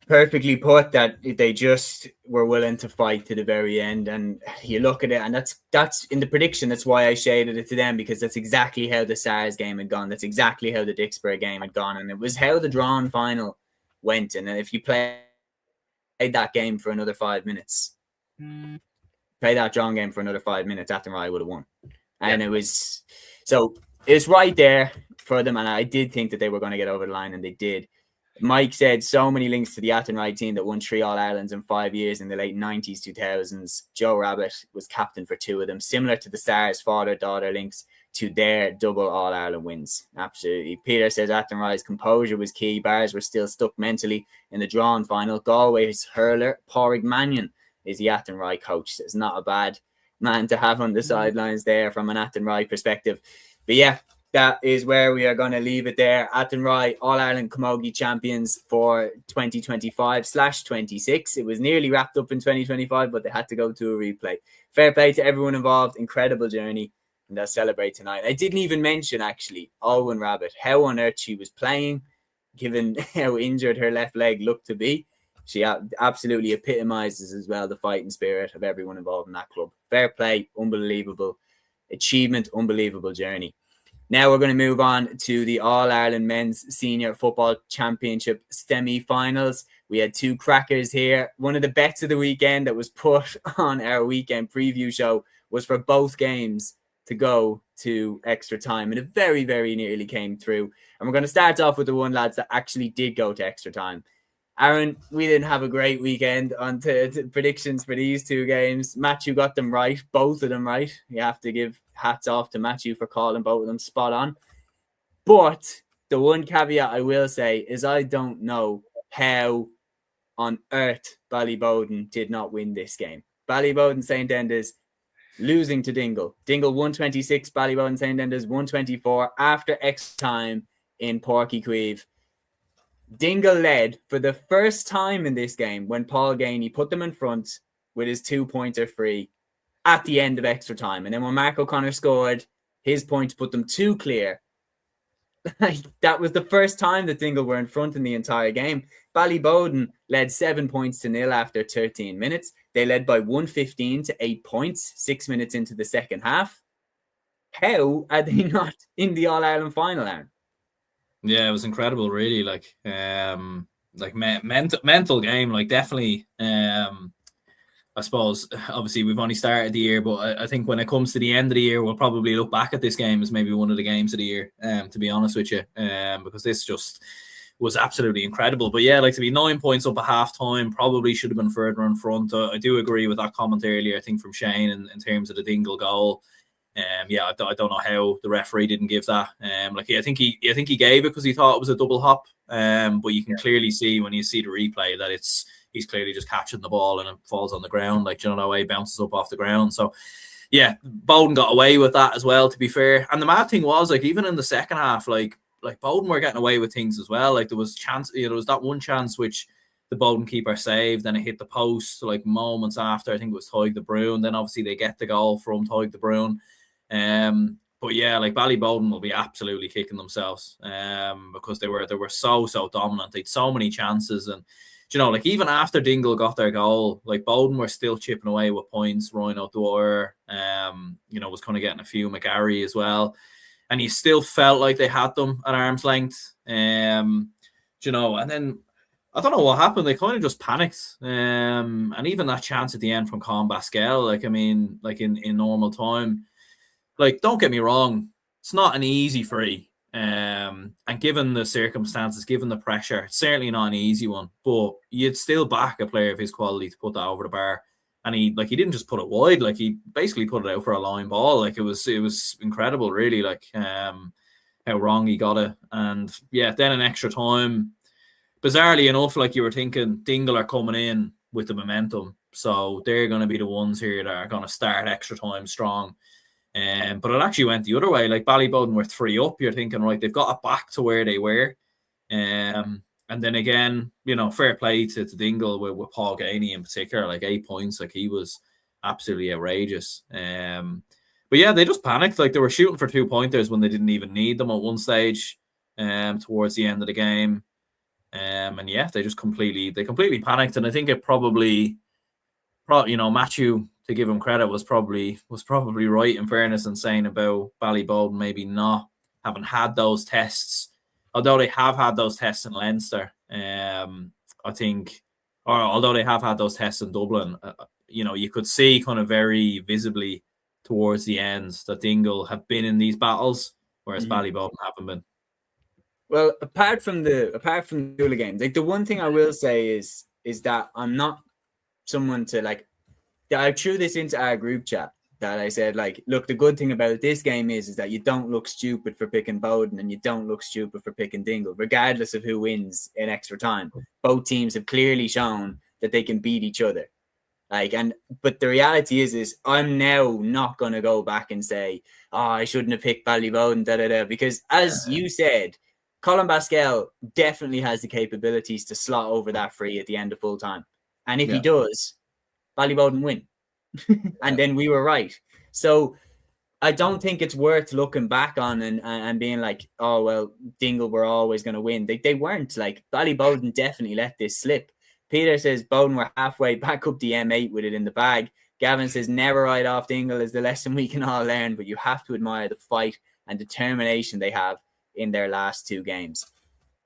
perfectly put that they just were willing to fight to the very end. And you look at it, and that's in the prediction. That's why I shaded it to them, because that's exactly how the SARS game had gone. That's exactly how the Dixborough game had gone. And it was how the drawn final went. And if you played that game for another 5 minutes, play that drawn game for another 5 minutes, Athenry would have won. And it was, so it's right there for them. And I did think that they were going to get over the line, and they did. Mike said so many links to the Athenry team that won 3 All-Irelands in 5 years in the late 90s, 2000s. Joe Rabbit was captain for 2 of them, similar to the Stars' father-daughter links to their double All-Ireland wins. Absolutely. Peter says Athenry's composure was key. Bars were still stuck mentally in the drawn final. Galway's hurler, Pádraig Mannion, is the Athenry coach. It's not a bad man to have on the sidelines there from an Athenry perspective. But yeah, that is where we are going to leave it there. Athenry, All-Ireland Camogie champions for 2025/26. It was nearly wrapped up in 2025, but they had to go to a replay. Fair play to everyone involved. Incredible journey. And they'll celebrate tonight. I didn't even mention, actually, Alwyn Rabbit, how on earth she was playing, given how injured her left leg looked to be. She absolutely epitomizes as well the fighting spirit of everyone involved in that club. Fair play, unbelievable achievement, unbelievable journey. Now we're going to move on to the All-Ireland Men's Senior Football Championship semi-finals. We had two crackers here. One of the bets of the weekend that was put on our weekend preview show was for both games to go to extra time, and it very, very nearly came through. And we're going to start off with the one, lads, that actually did go to extra time. Aaron, we didn't have a great weekend on predictions for these two games. Matthew got them right, both of them right. You have to give hats off to Matthew for calling both of them spot on. But the one caveat I will say is I don't know how on earth Ballybowden did not win this game. Ballybowden St. Enda's losing to Dingle. Dingle 126, Ballybowden St. Enda's 124 after extra time in Porky Queeve. Dingle led for the first time in this game when Paul Gainey put them in front with his 2-pointer free at the end of extra time. And then when Mark O'Connor scored his point to put them 2 clear, that was the first time that Dingle were in front in the entire game. Ballybowden led 7-0 after 13 minutes. They led by 115 to 8 points, 6 minutes into the second half. How are they not in the All-Ireland final, Aaron? Yeah, it was incredible, really. Mental game. Like, definitely. I suppose, obviously, we've only started the year, but I think when it comes to the end of the year, we'll probably look back at this game as maybe one of the games of the year. To be honest with you, because this just was absolutely incredible. But yeah, like, to be 9 points up at half time, probably should have been further in front. I do agree with that comment earlier, I think, from Shane in terms of the Dingle goal. Yeah, I don't know how the referee didn't give that. I think he gave it because he thought it was a double hop. But you can clearly see when you see the replay that he's clearly just catching the ball and it falls on the ground. Like, you know, that way bounces up off the ground. So yeah, Bowden got away with that as well, to be fair. And the mad thing was, like, even in the second half, like Bowden were getting away with things as well. Like, there was that one chance which the Bowden keeper saved, then it hit the post like moments after. I think it was Tyg de Bruin. Then obviously they get the goal from Tyg de Bruin. But yeah, like, Ballybowden will be absolutely kicking themselves because they were so dominant. They had so many chances, and you know, like, even after Dingle got their goal, like, Bowden were still chipping away with points. Ryan O'Dwyer, you know, was kind of getting a few. McGarry as well, and he still felt like they had them at arm's length. You know, and then I don't know what happened. They kind of just panicked. And even that chance at the end from Con Basquel, like, I mean, like, in normal time. Like, don't get me wrong, it's not an easy free. And given the circumstances, given the pressure, it's certainly not an easy one. But you'd still back a player of his quality to put that over the bar. And he didn't just put it wide, like, he basically put it out for a line ball. Like, it was incredible, really, like, how wrong he got it. And yeah, then in extra time, bizarrely enough, like, you were thinking Dingle are coming in with the momentum. So they're going to be the ones here that are going to start extra time strong. But it actually went the other way. Like, Ballybowden were 3 up. You're thinking, right, they've got it back to where they were. And then again, you know, fair play to Dingle with Paul Gainey in particular, like 8 points. Like, he was absolutely outrageous. But yeah, they just panicked. Like, they were shooting for 2-pointers when they didn't even need them at one stage towards the end of the game. And yeah, they completely panicked. And I think it probably, you know, Matthew, to give him credit, was probably right, in fairness, in saying about Ballybowden maybe not having had those tests, although they have had those tests in Leinster. I think, or although they have had those tests in Dublin, you know, you could see kind of very visibly towards the end that Dingle have been in these battles, whereas Ballybowden haven't been. Well, apart from the Dula games, like, the one thing I will say is that I'm not someone to, like, I threw this into our group chat that I said, like, look, the good thing about this game is that you don't look stupid for picking Bowden and you don't look stupid for picking Dingle, regardless of who wins in extra time. Both teams have clearly shown that they can beat each other. But the reality is I'm now not going to go back and say, oh, I shouldn't have picked Ballyboden, because as you said, Colin Pascal definitely has the capabilities to slot over that free at the end of full time. And if he does, Ballyboden win. And then we were right. So I don't think it's worth looking back on and being like, oh, well, Dingle were always going to win. They weren't. Like, Ballyboden definitely let this slip. Peter says Bowden were halfway back up the M8 with it in the bag. Gavin says never write off Dingle is the lesson we can all learn, but you have to admire the fight and determination they have in their last 2 games.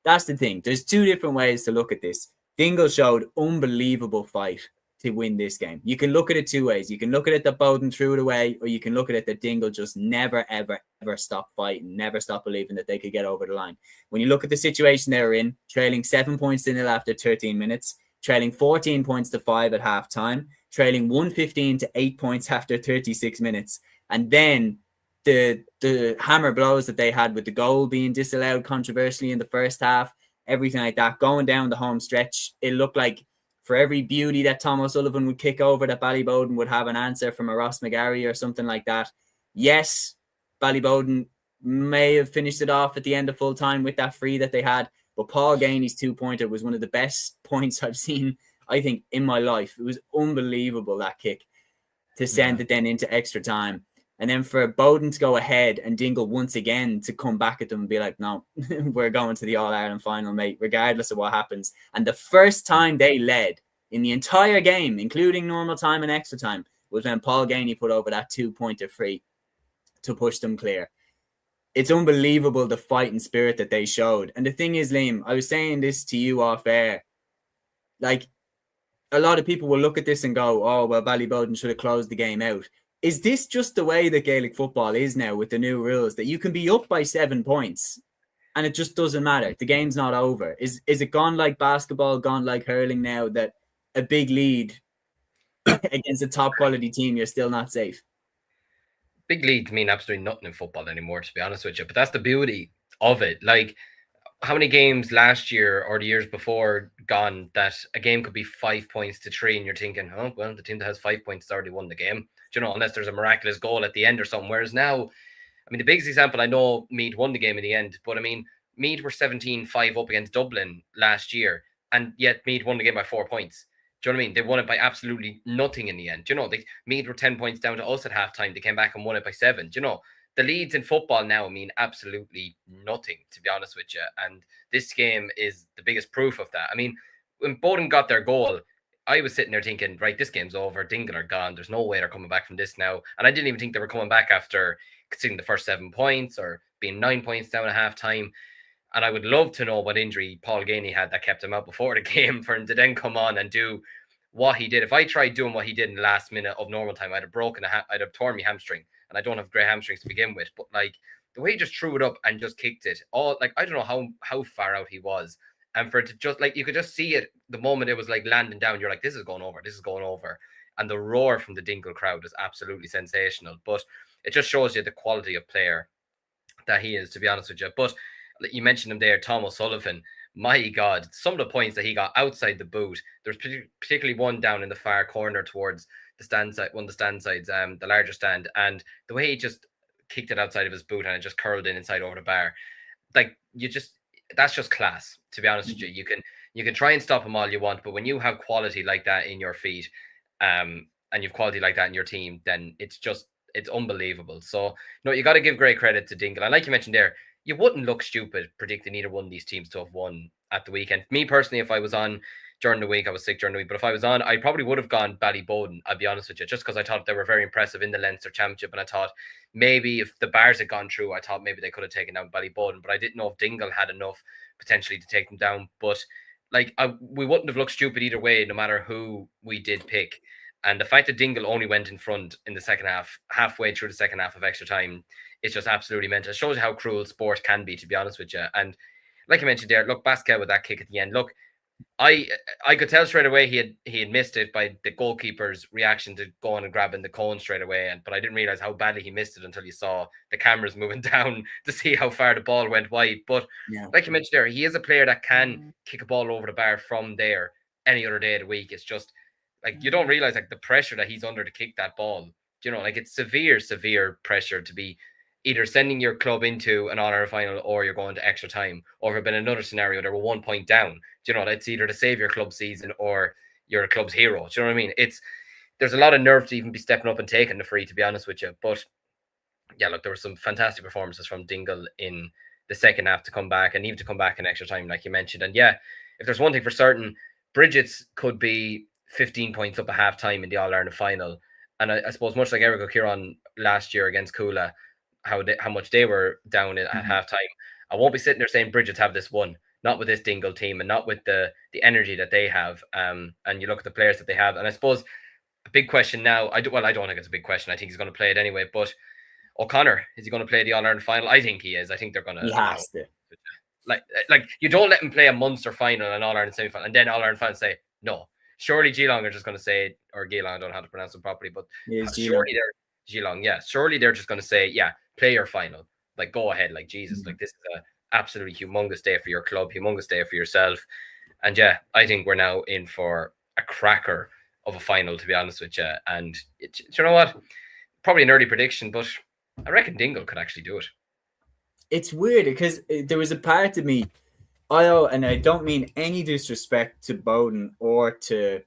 That's the thing. There's 2 different ways to look at this. Dingle showed unbelievable fight to win this game. You can look at it 2 ways. You can look at it that Bowden threw it away, or you can look at it that Dingle just never, ever, ever stopped fighting, never stopped believing that they could get over the line. When you look at the situation they were in, trailing 7 points to 0 after 13 minutes, trailing 14 points to 5 at halftime, trailing 115 to 8 points after 36 minutes, and then the hammer blows that they had with the goal being disallowed controversially in the first half, everything like that, going down the home stretch, it looked like for every beauty that Tom O'Sullivan would kick over, that Ballyboden would have an answer from a Ross McGarry or something like that. Yes, Ballyboden may have finished it off at the end of full time with that free that they had, but Paul Gainey's 2-pointer was one of the best points I've seen, I think, in my life. It was unbelievable, that kick, to send it then into extra time. And then for Bowden to go ahead and Dingle once again to come back at them and be like, no, we're going to the All-Ireland final, mate, regardless of what happens. And the first time they led in the entire game, including normal time and extra time, was when Paul Gainey put over that 2-pointer free to push them clear. It's unbelievable, the fight and spirit that they showed. And the thing is, Liam, I was saying this to you off air, like, a lot of people will look at this and go, oh, well, Ballyboden should have closed the game out. Is this just the way that Gaelic football is now with the new rules, that you can be up by 7 points and it just doesn't matter? The game's not over. Is it gone like basketball, gone like hurling now, that a big lead against a top quality team, you're still not safe? Big leads mean absolutely nothing in football anymore, to be honest with you. But that's the beauty of it. Like, how many games last year or the years before gone that a game could be 5 points to 3 and you're thinking, oh, well, the team that has 5 points has already won the game. You know, unless there's a miraculous goal at the end or something. Whereas now, I mean, the biggest example, I know Meath won the game in the end, but I mean, Meath were 17-5 up against Dublin last year, and yet Meath won the game by 4 points. Do you know what I mean? They won it by absolutely nothing in the end. Do you know, Meath were 10 points down to us at halftime. They came back and won it by 7. Do you know, the leads in football now mean absolutely nothing, to be honest with you. And this game is the biggest proof of that. I mean, when Bowden got their goal, I was sitting there thinking, right, this game's over. Dingle are gone. There's no way they're coming back from this now. And I didn't even think they were coming back after conceding the first 7 points or being 9 points down at halftime. And I would love to know what injury Paul Gainey had that kept him out before the game for him to then come on and do what he did. If I tried doing what he did in the last minute of normal time, I'd have torn my hamstring. And I don't have great hamstrings to begin with. But like the way he just threw it up and just kicked it, all like I don't know how far out he was. And for it to just like, you could just see it the moment it was like landing down, you're like, this is going over, this is going over. And the roar from the Dingle crowd is absolutely sensational. But it just shows you the quality of player that he is, to be honest with you. But you mentioned him there, Tom O'Sullivan. My God, some of the points that he got outside the boot, there's particularly one down in the far corner towards the stand side, one of the stand sides, the larger stand. And the way he just kicked it outside of his boot and it just curled in inside over the bar. Like, that's just class, to be honest with you. You can try and stop him all you want, but when you have quality like that in your feet, and you've quality like that in your team, then it's unbelievable. So no, you got to give great credit to Dingle. And like you mentioned there, you wouldn't look stupid predicting either one of these teams to have won at the weekend. Me personally, if I was on during the week, I was sick during the week, but if I was on, I probably would have gone Ballyboden, I'll be honest with you, just because I thought they were very impressive in the Leinster Championship, and I thought maybe if the Bars had gone through, I thought maybe they could have taken down Ballyboden, but I didn't know if Dingle had enough potentially to take them down. But like, we wouldn't have looked stupid either way, no matter who we did pick. And the fact that Dingle only went in front in the second half, halfway through the second half of extra time, it's just absolutely mental. It shows you how cruel sport can be, to be honest with you. And like I mentioned there, look, Pascal with that kick at the end. Look, I could tell straight away he had missed it by the goalkeeper's reaction to going and grabbing the cone straight away. But I didn't realize how badly he missed it until you saw the cameras moving down to see how far the ball went wide. But like you mentioned there, he is a player that can kick a ball over the bar from there any other day of the week. It's just like you don't realize like the pressure that he's under to kick that ball. You know, like it's severe pressure to be either sending your club into an All-Ireland final or you're going to extra time. Or if it had been another scenario, they were 1 point down. You know, that's either to save your club season or you're a club's hero. Do you know what I mean? There's a lot of nerve to even be stepping up and taking the free, to be honest with you. But yeah, look, there were some fantastic performances from Dingle in the second half to come back and even to come back in extra time, like you mentioned. And yeah, if there's one thing for certain, Brigids could be 15 points up at half time in the All-Ireland final. And I suppose much like Eric O'Kieran last year against Cúilín, how much they were down at half time, I won't be sitting there saying Brigids have this one, not with this Dingle team and not with the energy that they have. And you look at the players that they have. And I suppose a big question now, I don't think it's a big question. I think he's going to play it anyway. But O'Connor, is he going to play the All-Ireland final? I think he is. I think they're going to. He has to. Like you don't let him play a Munster final and All-Ireland semi-final and then All-Ireland fans say, no. Surely Geelong are just going to say, or Geelong, I don't know how to pronounce it properly, but surely they're Geelong, yeah. Surely they're just going to say, yeah, play your final. Like, go ahead, like Jesus. Like, this is an absolutely humongous day for your club, humongous day for yourself. And yeah, I think we're now in for a cracker of a final, to be honest with you. And you know what? Probably an early prediction, but I reckon Dingle could actually do it. It's weird because there was a part of me, and I don't mean any disrespect to Bowden or to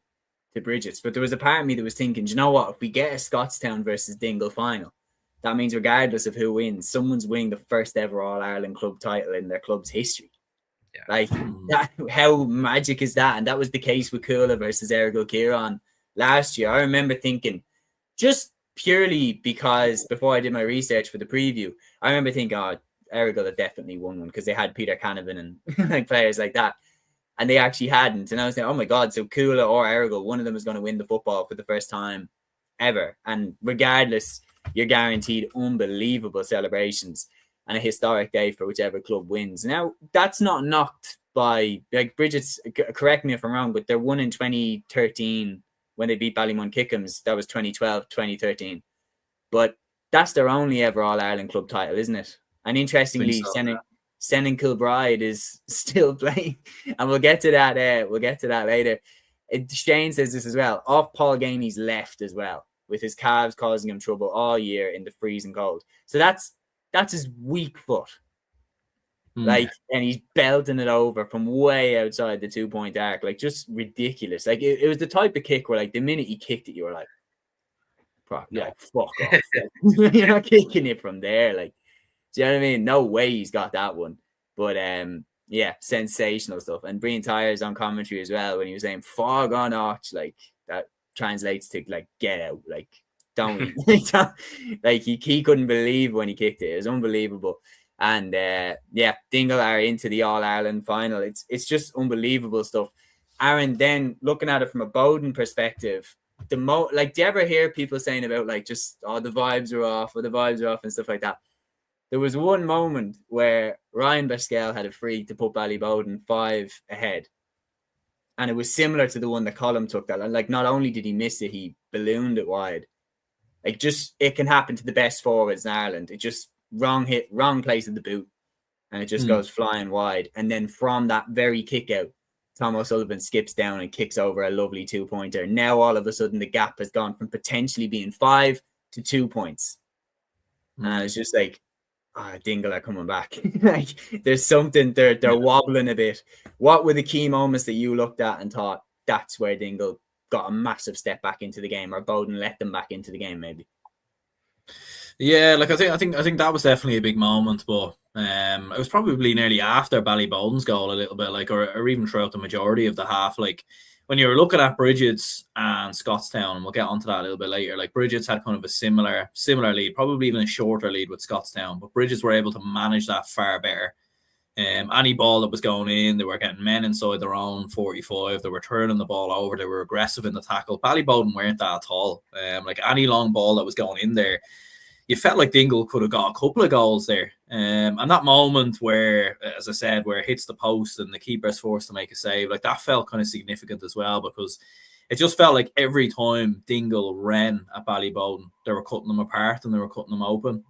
Brigids, but there was a part of me that was thinking, you know what, if we get a Scottstown versus Dingle final, that means regardless of who wins, someone's winning the first ever All-Ireland club title in their club's history. Yeah. Like, how magic is that? And that was the case with Cúilín versus Eric O'Kieran last year. I remember thinking, just purely because before I did my research for the preview, I remember thinking, Errigal had definitely won one because they had Peter Canavan and like players like that, and they actually hadn't. And I was thinking, oh my god, so Cúilín or Errigal, one of them is going to win the football for the first time ever. And regardless, you're guaranteed unbelievable celebrations and a historic day for whichever club wins. Now, that's not knocked by, like, Brigids, correct me if I'm wrong, but they're won in 2013 when they beat Ballymun Kickham's. That was 2012, 2013. But that's their only ever All-Ireland club title, isn't it? And interestingly, Senan Kilbride is still playing, and we'll get to that. We'll get to that later. Shane says this as well. Off Paul Ganey's left as well, with his calves causing him trouble all year in the freezing cold. So that's his weak foot. Like, and he's belting it over from way outside the 2-point arc, like just ridiculous. Like it was the type of kick where, like, the minute he kicked it, you were like, fuck off. You're not kicking it from there, like. Do you know what I mean? No way he's got that one. But yeah, sensational stuff. And Brian Tyers on commentary as well when he was saying fog on arch, like that translates to like get out, like don't like he couldn't believe when he kicked it. It was unbelievable. And yeah, Dingle are into the All-Ireland final. It's just unbelievable stuff. Aaron, then looking at it from a Bowden perspective, do you ever hear people saying about like just the vibes are off and stuff like that? There was one moment where Ryan Basquel had a free to put Ballybowden 5 ahead. And it was similar to the one that Colm took that. And like, not only did he miss it, he ballooned it wide. Like, just, it can happen to the best forwards in Ireland. It just wrong hit, wrong place of the boot. And it just goes flying wide. And then from that very kick out, Tom O'Sullivan skips down and kicks over a lovely 2-pointer. Now, all of a sudden, the gap has gone from potentially being 5 to 2 points. And it's just like, Dingle are coming back. Like, there's something, they're wobbling a bit. What were the key moments that you looked at and thought that's where Dingle got a massive step back into the game, or Bowden let them back into the game maybe? Yeah, like I think that was definitely a big moment, but it was probably nearly after Ballybowden's goal a little bit, like, or even throughout the majority of the half. Like, when you were looking at Brigids and Scottstown, and we'll get onto that a little bit later, like, Brigids had kind of a similar lead, probably even a shorter lead with Scottstown, but Brigids were able to manage that far better. Any ball that was going in, they were getting men inside their own 45, they were turning the ball over, they were aggressive in the tackle. Ballybowden weren't that at all. Like, any long ball that was going in there, you felt like Dingle could have got a couple of goals there. And that moment where, as I said, where it hits the post and the keeper's forced to make a save, like, that felt kind of significant as well, because it just felt like every time Dingle ran at Ballybowden, they were cutting them apart and they were cutting them open.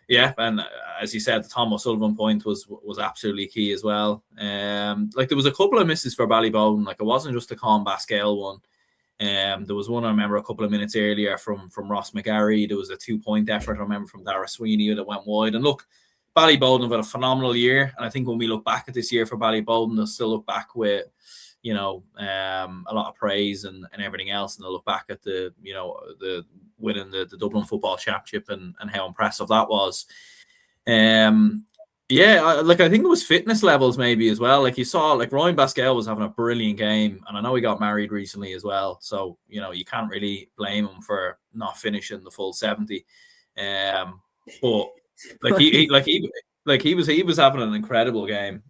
Yeah, and as you said, the Tom O'Sullivan point was absolutely key as well. Like, there was a couple of misses for Ballybowden. Like, it wasn't just the Colm Basquel one. There was one I remember a couple of minutes earlier from Ross McGarry. There was a 2-point effort I remember from Dara Sweeney that went wide. And look, Ballybolden have had a phenomenal year. And I think when we look back at this year for Ballybolden, they'll still look back with, a lot of praise and everything else. And they'll look back at the winning the Dublin Football Championship and how impressive that was. I think it was fitness levels maybe as well. Like you saw, like Ryan Basquel was having a brilliant game, and I know he got married recently as well. So you can't really blame him for not finishing the full 70. But he was having an incredible game.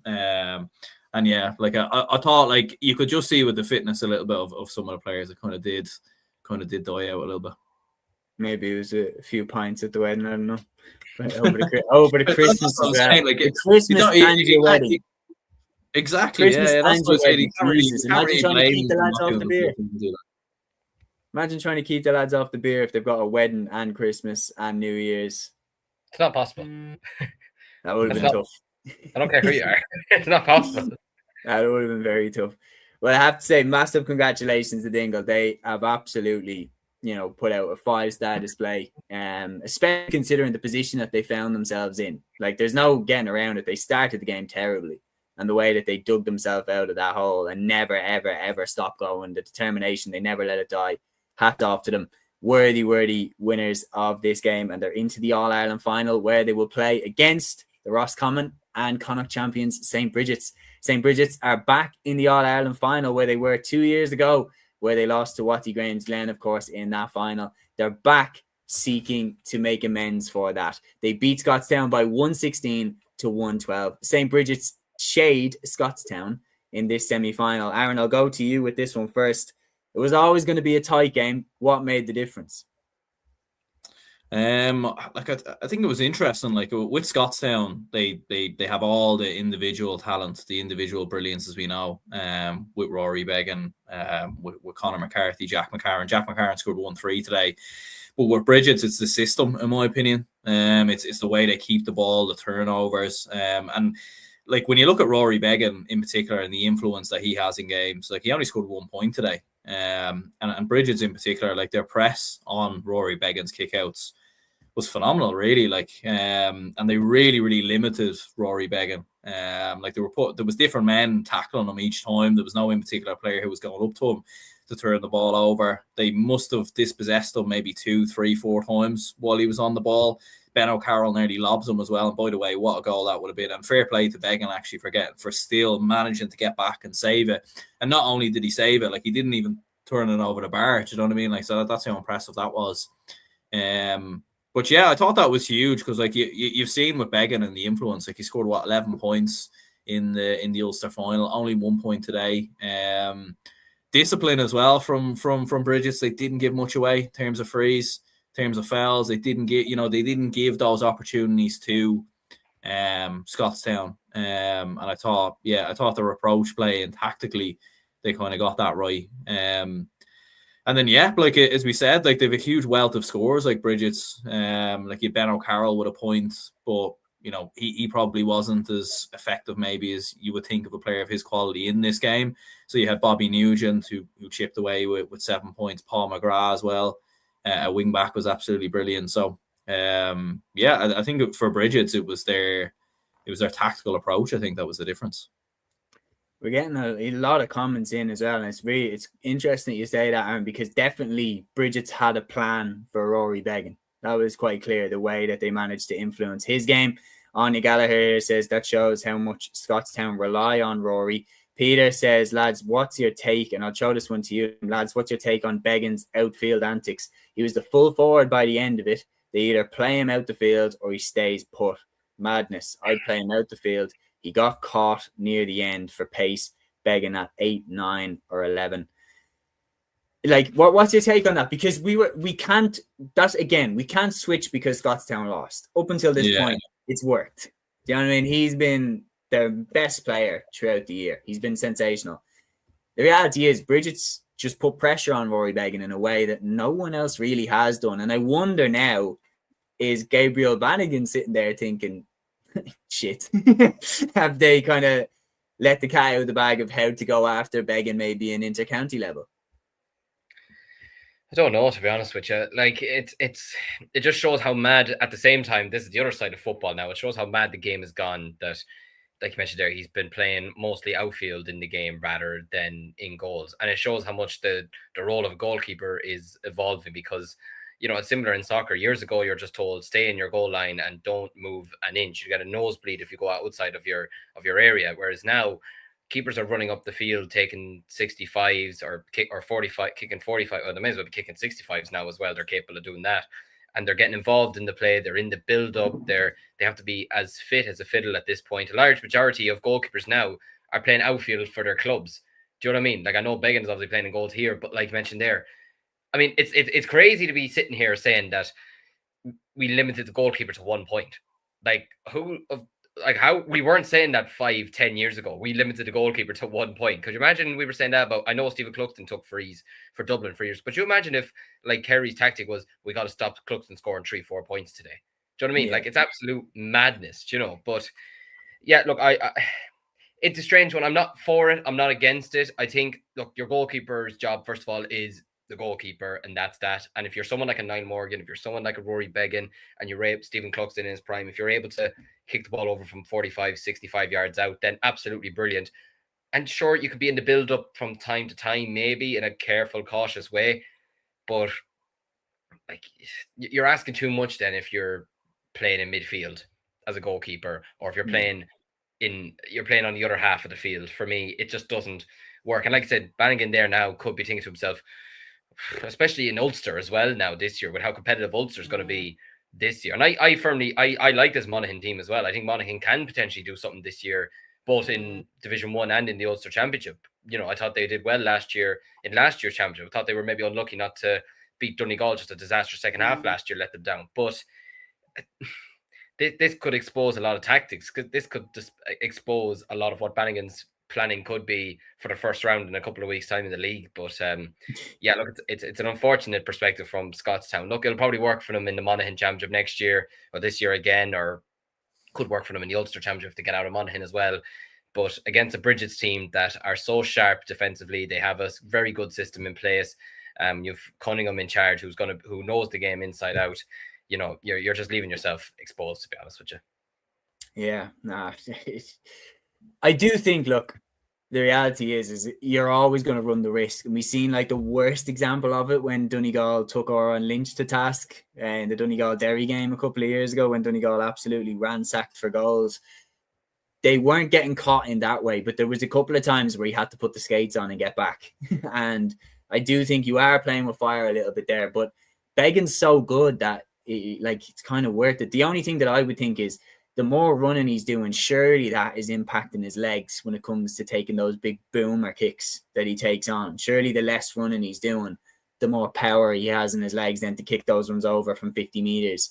And yeah, like I thought, like you could just see with the fitness a little bit of some of the players that kind of did die out a little bit. Maybe it was a few pints at the wedding. I don't know. Over the Christmas, the Christmas and your wedding. Exactly. Christmas yeah, that's what wedding. Imagine trying to keep the lads off the beer. Imagine trying to keep the lads off the beer if they've got a wedding and Christmas and New Year's. It's not possible. That would have been tough. I don't care who you are. It's not possible. That would have been very tough. Well, I have to say, massive congratulations to Dingle. They have absolutely, put out a 5-star display, especially considering the position that they found themselves in. Like, there's no getting around it. They started the game terribly, and the way that they dug themselves out of that hole and never, ever, ever stopped going, the determination, they never let it die. Hats off to them. Worthy winners of this game, and they're into the All-Ireland final where they will play against the Roscommon and Connacht champions St. Brigids. St. Brigids are back in the All-Ireland final where they were 2 years ago, where they lost to Watty Grange Glen, of course, in that final. They're back seeking to make amends for that. They beat Scottstown by 116 to 112. St. Brigids shade Scottstown in this semi-final. Aaron, I'll go to you with this one first. It was always going to be a tight game. What made the difference? I think it was interesting. Like with Scottstown, they have all the individual talent, the individual brilliance, as we know. With Rory Beggan, with Conor McCarthy, Jack McCarran. Jack McCarran scored 1-3 today. But with Brigids, it's the system, in my opinion. It's the way they keep the ball, the turnovers, and like when you look at Rory Beggan in particular and the influence that he has in games, like he only scored 1 point today. And Brigids in particular, like their press on Rory Beggan's kickouts was phenomenal, really. Like, and they really, really limited Rory Beggan. Like there was different men tackling him each time. There was no in particular player who was going up to him to turn the ball over. They must have dispossessed him maybe 2, 3, 4 times while he was on the ball. Ben O'Carroll nearly lobs him as well. And by the way, what a goal that would have been. And fair play to Beggan actually for still managing to get back and save it. And not only did he save it, like he didn't even turn it over the bar. Do you know what I mean? Like, so that's how impressive that was. But yeah, I thought that was huge because like you've seen with Beggan and the influence. Like he scored 11 points in the Ulster final, only 1 point today. Discipline as well from Brigids. They didn't give much away in terms of frees, in terms of fouls. They didn't give those opportunities to Scottstown. And I thought their approach play and tactically they kind of got that right. And then yeah, like as we said, like they have a huge wealth of scores like Brigids. Like you Ben O'Carroll with a point, but he probably wasn't as effective maybe as you would think of a player of his quality in this game. So you had Bobby Nugent who chipped away with 7 points. Paul McGrath as well. A wing back was absolutely brilliant. So I think for Brigids it was their tactical approach. I think that was the difference. We're getting a lot of comments in as well, and it's interesting that you say that, Aaron, because definitely Brigids had a plan for Rory Beggan. That was quite clear, the way that they managed to influence his game. Anya Gallagher says that shows how much Scottstown rely on Rory. Peter says, lads, what's your take? And I'll show this one to you. Lads, what's your take on Beggan's outfield antics? He was the full forward by the end of it. They either play him out the field or he stays put. Madness. I'd play him out the field. He got caught near the end for pace, Beggan at 8, 9, or 11. Like, what's your take on that? Because we can't switch because Scottstown lost. Up until this point, it's worked. Do you know what I mean? He's been their best player throughout the year. He's been sensational. The reality is, Brigids just put pressure on Rory Beggan in a way that no one else really has done. And I wonder now, is Gabriel Bannigan sitting there thinking, shit, have they kind of let the cat out of the bag of how to go after Beggan maybe in inter-county level? I don't know, to be honest with you. Like it just shows how mad. At the same time, this is the other side of football now. It shows how mad the game has gone. That, like you mentioned there, he's been playing mostly outfield in the game rather than in goals, and it shows how much the role of a goalkeeper is evolving. Because it's similar in soccer. Years ago, you're just told stay in your goal line and don't move an inch. You get a nosebleed if you go outside of your area. Whereas now, keepers are running up the field taking 65s or 45, kicking 45. Or they may as well be kicking 65s now as well. They're capable of doing that, and they're getting involved in the play. They're in the build up. They have to be as fit as a fiddle at this point. A large majority of goalkeepers now are playing outfield for their clubs. Do you know what I mean? Like, I know Began is obviously playing in goals here, but like you mentioned there, I mean, it's crazy to be sitting here saying that we limited the goalkeeper to 1 point. How we weren't saying that 5-10 years ago. We limited the goalkeeper to 1 point. Could you imagine we were saying that about? I know Stephen Cluxton took frees for Dublin for years, but you imagine if like Kerry's tactic was we got to stop Cluxton scoring 3-4 points today. Do you know what I mean? Yeah. Like, it's absolute madness, But yeah, look, it's a strange one. I'm not for it. I'm not against it. I think, look, your goalkeeper's job, first of all, is the goalkeeper, and that's that. And if you're someone like a Niall Morgan, if you're someone like a Rory Began, and you're Stephen Cluxton in his prime, if you're able to kick the ball over from 45, 65 yards out, then absolutely brilliant. And sure, you could be in the build-up from time to time, maybe in a careful, cautious way. But like, you're asking too much then if you're playing in midfield as a goalkeeper, or if you're playing on the other half of the field. For me, it just doesn't work. And like I said, Bannigan there now could be thinking to himself, especially in Ulster as well now this year, with how competitive Ulster is going to be this year. And I firmly like this Monaghan team as well. I think Monaghan can potentially do something this year, both in Division 1 and in the Ulster Championship. I thought they did well last year in last year's championship. I thought they were maybe unlucky not to beat Donegal, just a disastrous second half last year let them down. But this could expose a lot of tactics. This could just expose a lot of what Bannigan's planning could be for the first round in a couple of weeks' time in the league. But yeah, look, it's an unfortunate perspective from Scottstown. Look, it'll probably work for them in the Monaghan Championship next year, or this year again, or could work for them in the Ulster Championship to get out of Monaghan as well. But against a Brigids team that are so sharp defensively, they have a very good system in place. You've Cunningham in charge, who knows the game inside out. You're just leaving yourself exposed, to be honest with you. Yeah, nah. I do think, look, the reality is you're always going to run the risk. And we've seen like the worst example of it when Donegal took Oran Lynch to task in the Donegal-Derry game a couple of years ago, when Donegal absolutely ransacked for goals. They weren't getting caught in that way, but there was a couple of times where he had to put the skates on and get back. And I do think you are playing with fire a little bit there, but Began's so good that it's kind of worth it. The only thing that I would think is the more running he's doing, surely that is impacting his legs when it comes to taking those big boomer kicks that he takes on. Surely the less running he's doing, the more power he has in his legs then to kick those ones over from 50 meters.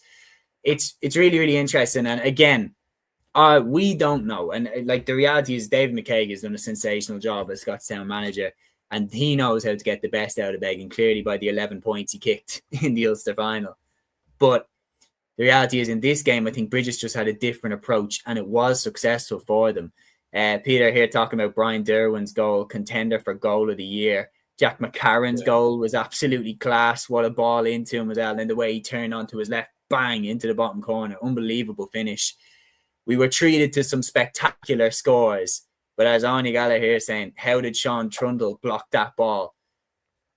It's really, really interesting. And again, we don't know. And like the reality is Dave McKaig has done a sensational job as Scottstown manager, and he knows how to get the best out of Began, clearly by the 11 points he kicked in the Ulster final. But the reality is in this game, I think Brigids just had a different approach, and it was successful for them. Peter here talking about Brian Derwin's goal, contender for goal of the year. Jack McCarron's goal was absolutely class. What a ball into him as well. And the way he turned onto his left, bang, into the bottom corner. Unbelievable finish. We were treated to some spectacular scores. But as Anya Gallagher here saying, how did Sean Trundle block that ball?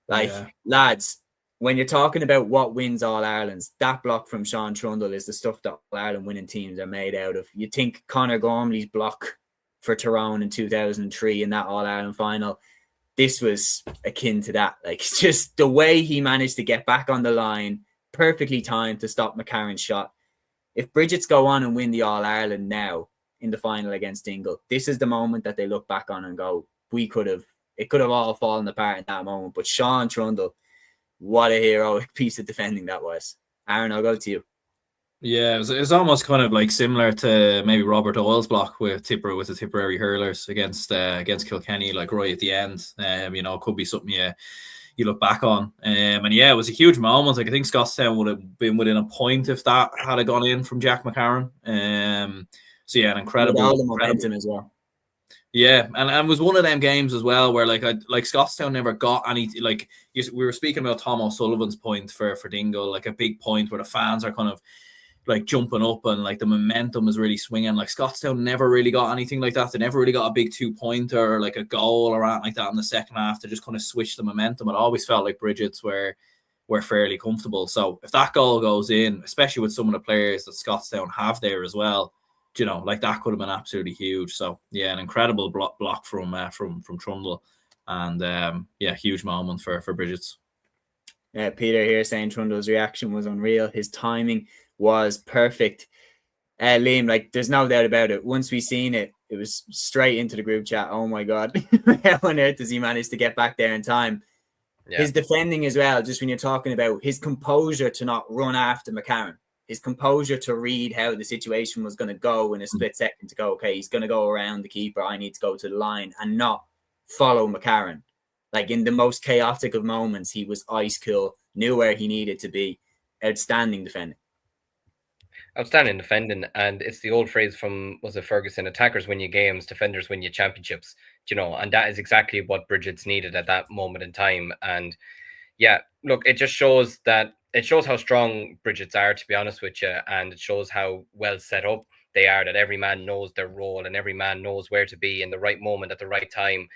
Lads, when you're talking about what wins All-Irelands, that block from Sean Trundle is the stuff that All-Ireland winning teams are made out of. You think Conor Gormley's block for Tyrone in 2003 in that All-Ireland final, this was akin to that. Like, just the way he managed to get back on the line, perfectly timed to stop McCarron's shot. If Brigids go on and win the All-Ireland now in the final against Dingle, this is the moment that they look back on and go, it could have all fallen apart in that moment. But Sean Trundle, what a heroic piece of defending that was. Aaron, I'll go to you. Yeah, it was almost kind of like similar to maybe Robert Oil's block with the Tipperary hurlers against Kilkenny, like right at the end. It could be something you look back on. And yeah, it was a huge moment. Like, I think Scottstown would have been within a point if that had gone in from Jack McCarron. So yeah, an incredible momentum as well. Yeah, and it was one of them games as well where like Scottstown never got any, like we were speaking about Tom O'Sullivan's point for Dingle, like a big point where the fans are kind of like jumping up and like the momentum is really swinging. Like Scottstown never really got anything like that. They never really got a big 2-pointer or like a goal or anything like that in the second half. They just kind of switched the momentum. It always felt like Brigids were fairly comfortable. So if that goal goes in, especially with some of the players that Scottstown have there as well, you know, like that could have been absolutely huge. So yeah, an incredible block from Trundle, and huge moment for Brigids. Peter here saying Trundle's reaction was unreal. His timing was perfect. Liam, like there's no doubt about it. Once we seen it, it was straight into the group chat. Oh my God, how on earth does he manage to get back there in time? Yeah. His defending as well, just when you're talking about his composure to not run after McCarron, his composure to read how the situation was going to go in a split second to go, okay, he's going to go around the keeper, I need to go to the line, and not follow McCarron. Like in the most chaotic of moments, he was ice cool, knew where he needed to be. Outstanding defending. Outstanding defending, and it's the old phrase from, was it Ferguson, attackers win you games, defenders win you championships, you know, and that is exactly what Brigids needed at that moment in time. And yeah, look, it just shows how strong Brigids are, to be honest with you, and it shows how well set up they are, that every man knows their role and every man knows where to be in the right moment at the right time.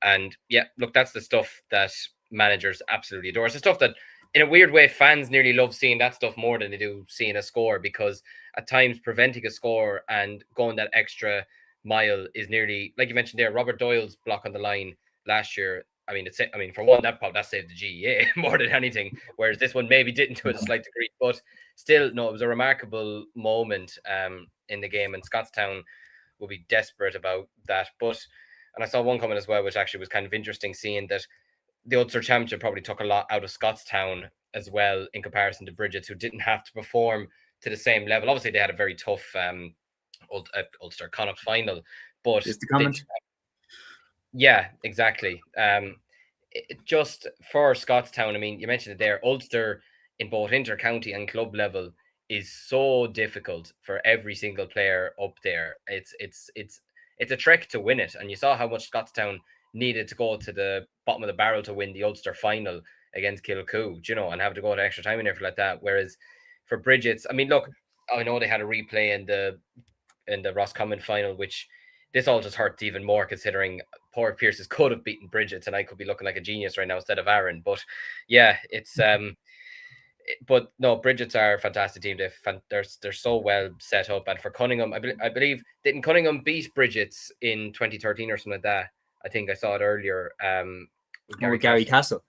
And yeah, look, that's the stuff that managers absolutely adore. It's the stuff that, in a weird way, fans nearly love seeing that stuff more than they do seeing a score, because at times preventing a score and going that extra mile is nearly, like you mentioned there, Robert Doyle's block on the line last year. I mean, for one, that saved the GEA more than anything, whereas this one maybe didn't to a slight degree, but still, no, it was a remarkable moment in the game, and Scottstown will be desperate about that. And I saw one comment as well, which actually was kind of interesting, seeing that the Ulster Championship probably took a lot out of Scottstown as well in comparison to Brigids, who didn't have to perform to the same level. Obviously, they had a very tough Ulster Connacht final, but just the comment. Yeah, exactly. Just for Scottstown, I mean, you mentioned it there, Ulster in both inter-county and club level is so difficult for every single player up there. It's a trek to win it, and you saw how much Scottstown needed to go to the bottom of the barrel to win the Ulster final against Kilcoo, you know, and have to go to extra time and everything like that. Whereas for Brigids, I mean, look, I know they had a replay in the Roscommon final, which this all just hurts even more, considering Padraig Pearses could have beaten Brigids and I could be looking like a genius right now instead of Aaron. But yeah, it's but no, Brigids are a fantastic team. They're so well set up. And for Cunningham, I believe, didn't Cunningham beat Brigids in 2013 or something like that? I think I saw it earlier. With Gary Castle.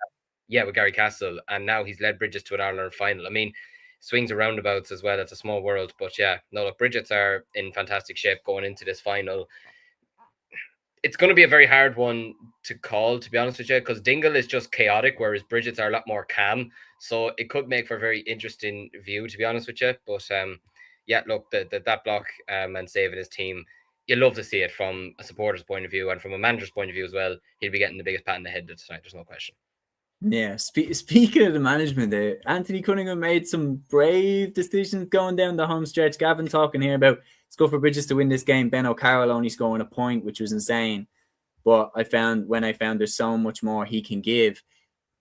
Yeah, with Gary Castle. And now he's led Brigids to an Ireland final. I mean, swings and roundabouts as well. It's a small world. But yeah, no, look, Brigids are in fantastic shape going into this final. It's going to be a very hard one to call, to be honest with you, because Dingle is just chaotic, whereas Brigids are a lot more calm. So it could make for a very interesting view, to be honest with you. But yeah, look, that block and saving his team, you love to see it from a supporter's point of view, and from a manager's point of view as well. He'll be getting the biggest pat in the head tonight. There's no question. Yeah, speaking of the management, Anthony Cunningham made some brave decisions going down the home stretch. Gavin talking here about let's go for Brigids to win this game. Ben O'Carroll only scoring a point, which was insane. But I found there's so much more he can give.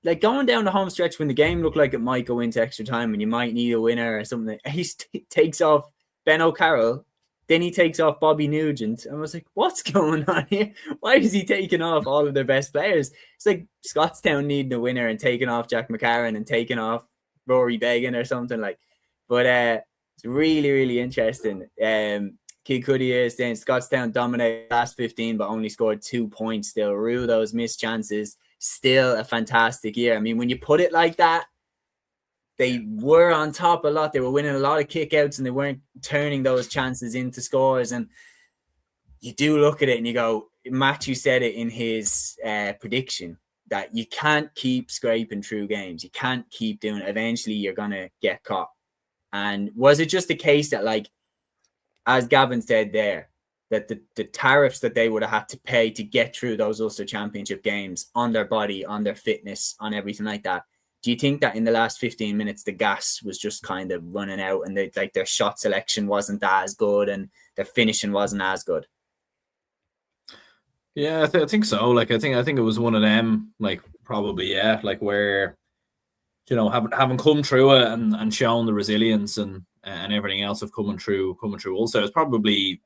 Like going down the home stretch when the game looked like it might go into extra time and you might need a winner or something, he takes off Ben O'Carroll. Then he takes off Bobby Nugent. And I was like, what's going on here? Why is he taking off all of their best players? It's like Scottstown needing a winner and taking off Jack McCarron and taking off Rory Began or something like. But it's really, really interesting. Kilcuddy is saying Scottstown dominated the last 15 but only scored 2 points still. Rue those missed chances. Still a fantastic year. I mean, when you put it like that, they were on top a lot. They were winning a lot of kickouts and they weren't turning those chances into scores. And you do look at it and you go, Matthew said it in his prediction, that you can't keep scraping through games. You can't keep doing it. Eventually you're going to get caught. And was it just a case that, like, as Gavin said there, that the tariffs that they would have had to pay to get through those Ulster Championship games on their body, on their fitness, on everything like that, do you think that in the last 15 minutes, the gas was just kind of running out and their shot selection wasn't as good and their finishing wasn't as good? Yeah, I think so. Like I think it was one of them. Like probably like where having come through it and shown the resilience and everything else of coming through Ulster. It's probably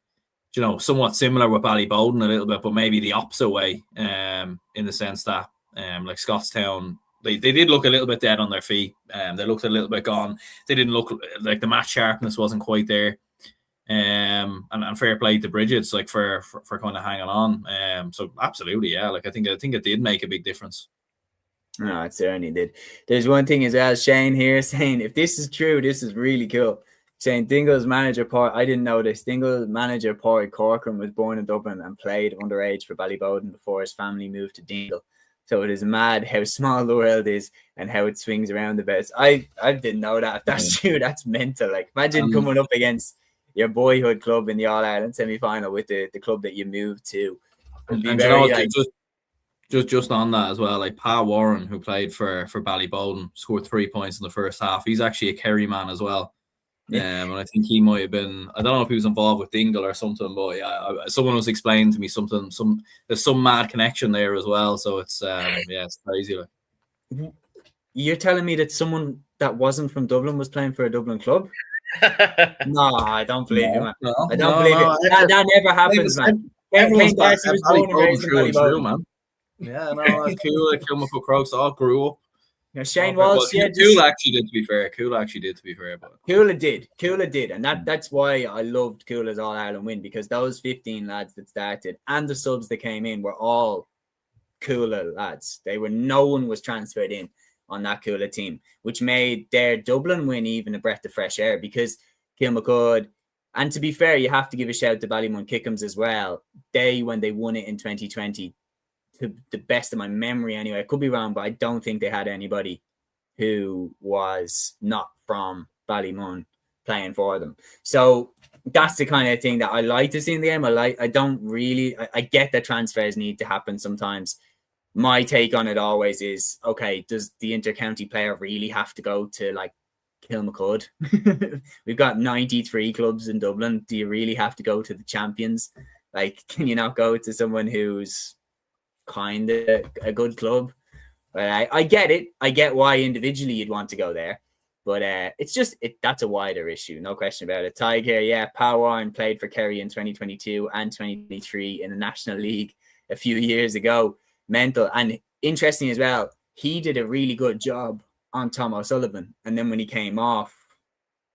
somewhat similar with Ballybowden a little bit, but maybe the opposite way. In the sense that like Scottstown, they did look a little bit dead on their feet. They looked a little bit gone. They didn't look like the match sharpness wasn't quite there. And fair play to Brigids, like for kind of hanging on. So absolutely, yeah. Like I think it did make a big difference. No, it certainly did. There's one thing as well, Shane here saying, if this is true, this is really cool. Saying Dingle's manager, I didn't know this. Dingle's manager, Pádraig Corcoran, was born in Dublin and played underage for Ballybowden before his family moved to Dingle. So it is mad how small the world is and how it swings around the best. I didn't know that. If that's true, that's mental. Like, imagine coming up against your boyhood club in the All-Ireland semi-final with the club that you moved to. Just on that as well, like Pa Warren, who played for Ballybowden, scored 3 points in the first half. He's actually a Kerry man as well. And I think he might have been, I don't know if he was involved with Dingle or something, but yeah, someone was explaining to me there's some mad connection there as well. So it's it's crazy. Like. You're telling me that someone that wasn't from Dublin was playing for a Dublin club? No, I don't believe you, man. I don't believe it. That never happens, man. Everyone's was born and raised in Ballybowden, man. Yeah, no, that's cool. Like Kilmacud Crokes all grew up. Shane Walsh, Cool actually did, to be fair. But Coola did, and that's why I loved Coola's All-Ireland win, because those 15 lads that started and the subs that came in were all Coola lads. No one was transferred in on that Coola team, which made their Dublin win even a breath of fresh air, because Kilmacud, and to be fair, you have to give a shout to Ballymun Kickham's as well. When they won it in 2020, to the best of my memory anyway, I could be wrong, but I don't think they had anybody who was not from Ballymun playing for them. So that's the kind of thing that I like to see in the game. I get that transfers need to happen sometimes. My take on it always is, okay, does the inter-county player really have to go to like Kilmacud? We've got 93 clubs in Dublin. Do you really have to go to the champions? Like, can you not go to someone who's kind of a good club? But I get it. I get why individually you'd want to go there, but that's a wider issue, no question about it. Tig here, Pa Warren played for Kerry in 2022 and 2023 in the National League a few years ago. Mental. And interesting as well, he did a really good job on Tom O'Sullivan, and then when he came off,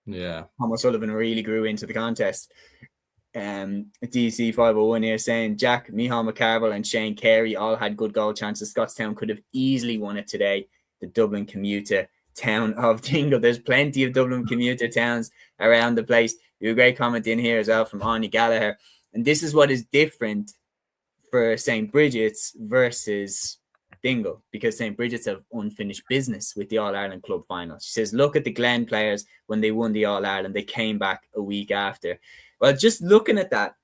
Tom O'Sullivan really grew into the contest. DC 501 here saying Jack, Micheál McCarville and Shane Carey all had good goal chances. Scottstown could have easily won it today. The Dublin commuter town of Dingle. There's plenty of Dublin commuter towns around the place. You have a great comment in here as well from Anya Gallagher. And this is what is different for St. Brigids versus Dingle, because St. Brigids have unfinished business with the All-Ireland club final. She says, look at the Glen players when they won the All-Ireland. They came back a week after. Well, just looking at that,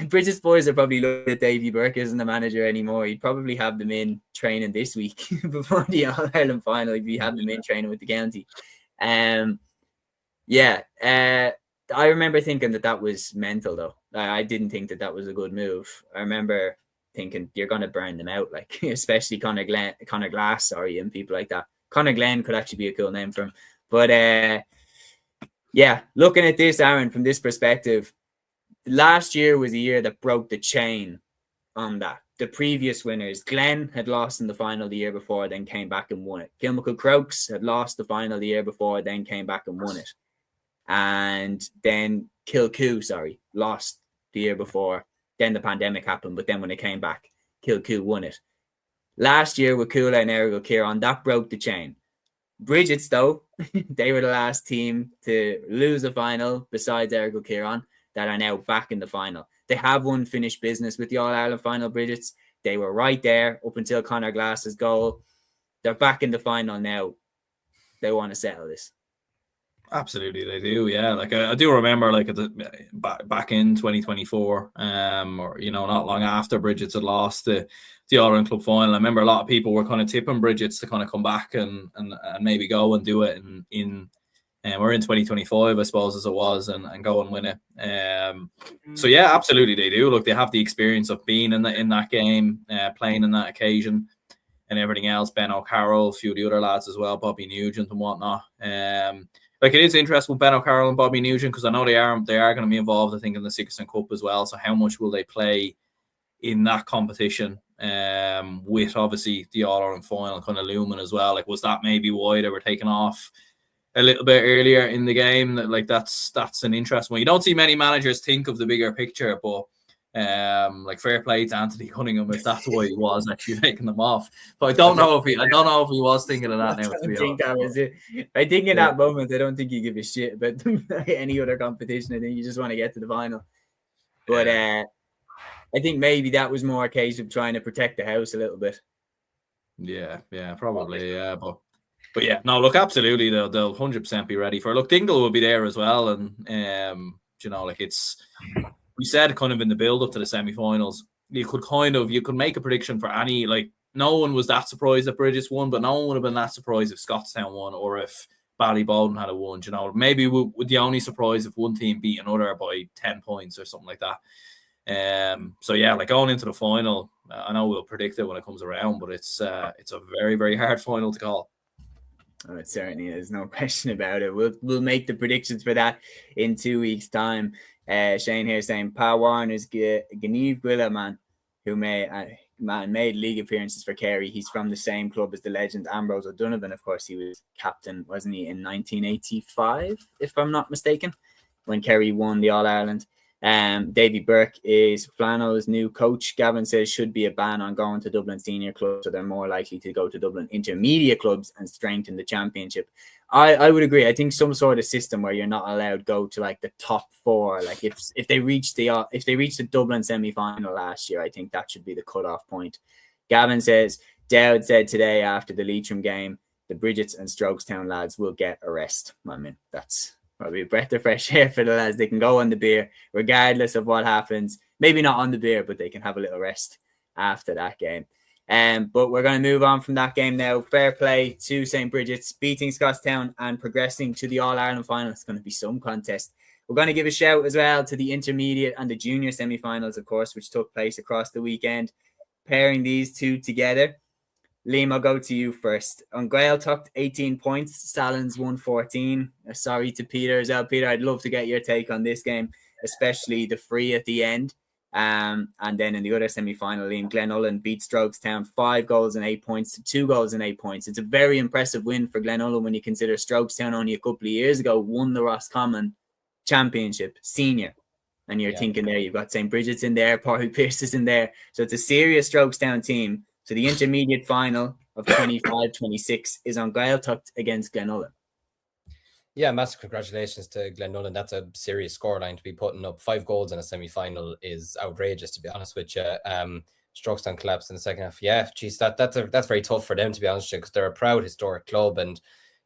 British boys are probably looking at Davy Burke isn't the manager anymore. He'd probably have them in training this week before the All-Ireland final. He'd be having them in training with the county. I remember thinking that was mental, though. I didn't think that was a good move. I remember thinking you're going to burn them out, like especially Conor Glass, and people like that. Conor Glenn could actually be a cool name for him. But looking at this, Aaron, from this perspective, last year was a year that broke the chain on that. The previous winners, Glen had lost in the final the year before, then came back and won it. Kilmacud Crokes had lost the final the year before, then came back and won it. And then Kilcoo, lost the year before. Then the pandemic happened, but then when it came back, Kilcoo won it. Last year with Cúilín and Errigal Ciarán, that broke the chain. Brigids, though, they were the last team to lose the final besides Errigal Ciarán that are now back in the final. They have unfinished business with the All-Ireland final, Brigids. They were right there up until Conor Glass's goal. They're back in the final now. They want to settle this. Absolutely, they do. Yeah, like I do remember, like back in 2024, or not long after Brigids had lost the All-Ireland Club final. I remember a lot of people were kind of tipping Brigids to kind of come back and maybe go and do it in And we're in 2025, I suppose, as it was, and go and win it. So yeah, absolutely they do. Look, they have the experience of being in that game, playing in that occasion, and everything else. Ben O'Carroll, a few of the other lads as well, Bobby Nugent and whatnot. Like it is interesting with Ben O'Carroll and Bobby Nugent because I know they are going to be involved, I think, in the Sigerson Cup as well. So how much will they play in that competition? With obviously the All-Ireland final kind of looming as well. Like, was that maybe why they were taken off a little bit earlier in the game? Like that's an interesting one. You don't see many managers think of the bigger picture, but like fair play to Anthony Cunningham if that's why he was actually taking them off. But I don't know if he was thinking of that now. I think that was it. I think in that moment, I don't think you give a shit about any other competition. I think you just want to get to the final. But I think maybe that was more a case of trying to protect the house a little bit. Yeah, probably. Yeah, but yeah, no, look, absolutely, they'll 100% be ready for it. Look, Dingle will be there as well, and like we said kind of in the build up to the semi-finals, you could make a prediction for any, like no one was that surprised that Brigids won, but no one would have been that surprised if Scottstown won or if Ballybolden had won. Maybe would the only surprise if one team beat another by 10 points or something like that. So yeah, like going into the final, I know we'll predict it when it comes around, but it's a very, very hard final to call. Oh, it certainly is, no question about it. We'll make the predictions for that in 2 weeks' time. Shane here saying Pa Warner's Gnieve Gwilla man, who made league appearances for Kerry. He's from the same club as the legend Ambrose O'Donovan. Of course, he was captain, wasn't he, in 1985, if I'm not mistaken, when Kerry won the All-Ireland. Davy Burke is Flano's new coach. Gavin says should be a ban on going to Dublin senior clubs, so they're more likely to go to Dublin intermediate clubs and strengthen the championship. I would agree. I think some sort of system where you're not allowed to go to like the top four. Like if they reached the Dublin semi-final last year, I think that should be the cutoff point. Gavin says Dowd said today after the Leitrim game, the Brigids and Strokestown lads will get a rest. I mean, that's probably a breath of fresh air for the lads. They can go on the beer regardless of what happens. Maybe not on the beer, but they can have a little rest after that game. But we're going to move on from that game now. Fair play to St. Brigids beating Scottstown and progressing to the All-Ireland final. It's going to be some contest. We're going to give a shout as well to the intermediate and the junior semi-finals, of course, which took place across the weekend. Pairing these two together, Liam, I'll go to you first. On Gael tucked 18 points, Salins 114. Sorry to Peter as well. Peter, I'd love to get your take on this game, especially the free at the end. And then in the other semi-final, Liam, Glenullen beat Strokestown 5 goals and 8 points to 2 goals and 8 points. It's a very impressive win for Glenullen when you consider Strokestown only a couple of years ago won the Roscommon Championship Senior. And you're thinking there, you've got St. Brigids in there, Pádraig Pearse is in there. So it's a serious Strokestown team. So the intermediate final of 25-26 is on Gaeltacht against Glenullen. Yeah, massive congratulations to Glenullen. That's a serious scoreline to be putting up. 5 goals in a semi-final is outrageous, to be honest with you. Strokestown collapsed in the second half. Yeah, geez, that's very tough for them, to be honest with you, because they're a proud historic club. And,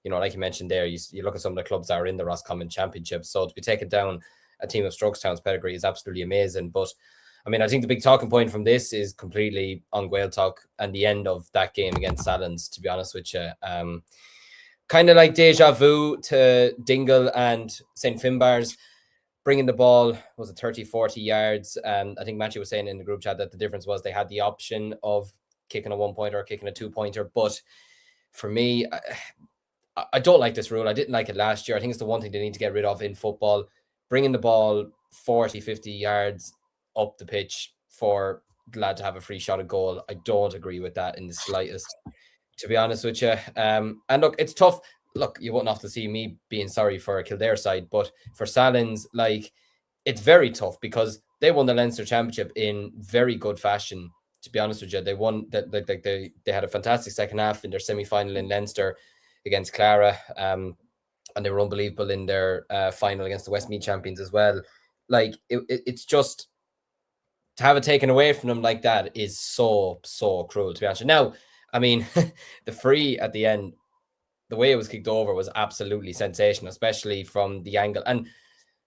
like you mentioned there, you look at some of the clubs that are in the Roscommon Championship. So to be taken down a team of Strokestown's pedigree is absolutely amazing. But I mean, I think the big talking point from this is completely on Gaeltacht and the end of that game against Salins, to be honest with you. Kind of like deja vu to Dingle and St. Finbarrs, bringing the ball, was it 30, 40 yards? I think Matthew was saying in the group chat that the difference was they had the option of kicking a 1-pointer or kicking a 2-pointer. But for me, I don't like this rule. I didn't like it last year. I think it's the one thing they need to get rid of in football. Bringing the ball 40, 50 yards up the pitch for the lad to have a free shot at goal. I don't agree with that in the slightest, to be honest with you. And look, it's tough. Look, you wouldn't have to see me being sorry for Kildare side, but for Salins, like, it's very tough because they won the Leinster Championship in very good fashion, to be honest with you. They won that. They had a fantastic second half in their semi-final in Leinster against Clara, and they were unbelievable in their final against the Westmeath champions as well. Like, it's just, to have it taken away from them like that is so cruel, to be honest. Now, I mean, the free at the end, the way it was kicked over was absolutely sensational, especially from the angle. And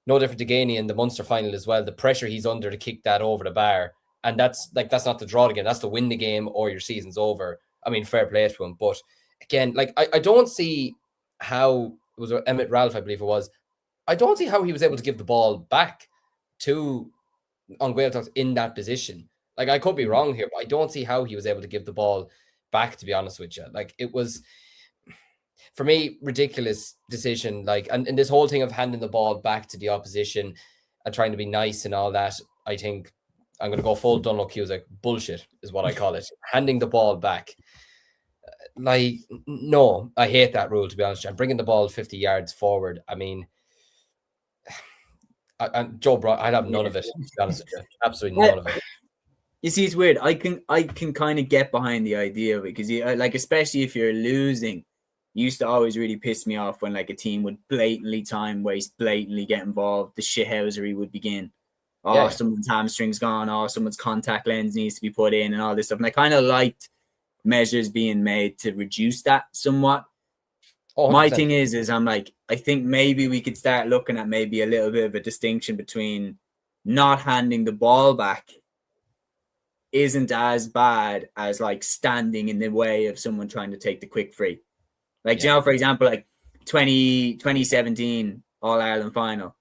no different to Gainey in the Munster final as well. The pressure he's under to kick that over the bar. And that's not to draw it again. That's to win the game or your season's over. I mean, fair play to him. But again, like, I don't see how was Emmett Ralph, I believe it was. I don't see how he was able to give the ball back to Gaeltacht in that position. Like, I could be wrong here, but I don't see how he was able to give the ball back, to be honest with you. Like, it was, for me, ridiculous decision. Like, and this whole thing of handing the ball back to the opposition and trying to be nice and all that, I think I'm going to go full Dunlop Cusack. Bullshit is what I call it. Handing the ball back. Like, no, I hate that rule, to be honest. I'm bringing the ball 50 yards forward. I mean, and Joe Brown, I'd have none of it, to be honest with you. Absolutely none of it. You see, it's weird. I can kind of get behind the idea of it because, like, especially if you're losing, it used to always really piss me off when like a team would blatantly time waste, blatantly get involved. The shithousery would begin. Oh, someone's hamstring's gone. Oh, someone's contact lens needs to be put in and all this stuff. And I kind of liked measures being made to reduce that somewhat. Oh, my thing is I'm like, I think maybe we could start looking at maybe a little bit of a distinction between not handing the ball back isn't as bad as like standing in the way of someone trying to take the quick free. Like, you know, for example, like 2017 All-Ireland final.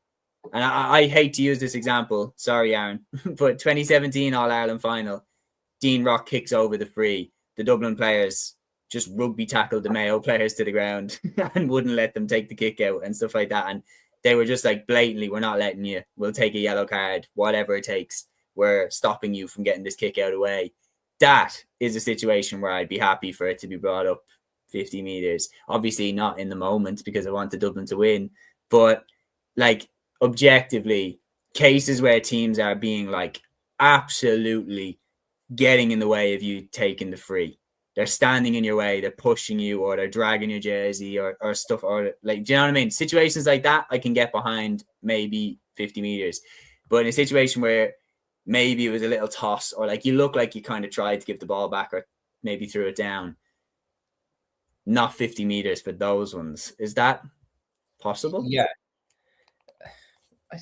And I hate to use this example. Sorry, Aaron. But 2017 All-Ireland final, Dean Rock kicks over the free. The Dublin players just rugby tackled the Mayo players to the ground and wouldn't let them take the kick out and stuff like that. And they were just like, blatantly, we're not letting you. We'll take a yellow card, whatever it takes. We're stopping you from getting this kick out away. That is a situation where I'd be happy for it to be brought up 50 meters. Obviously not in the moment because I want the Dublin to win. But like, objectively, cases where teams are being like absolutely getting in the way of you taking the free. They're standing in your way, they're pushing you, or they're dragging your jersey or stuff, or like, do you know what I mean? Situations like that, I can get behind maybe 50 meters. But in a situation where maybe it was a little toss, or like you look like you kind of tried to give the ball back or maybe threw it down, not 50 meters for those ones. Is that possible? Yeah.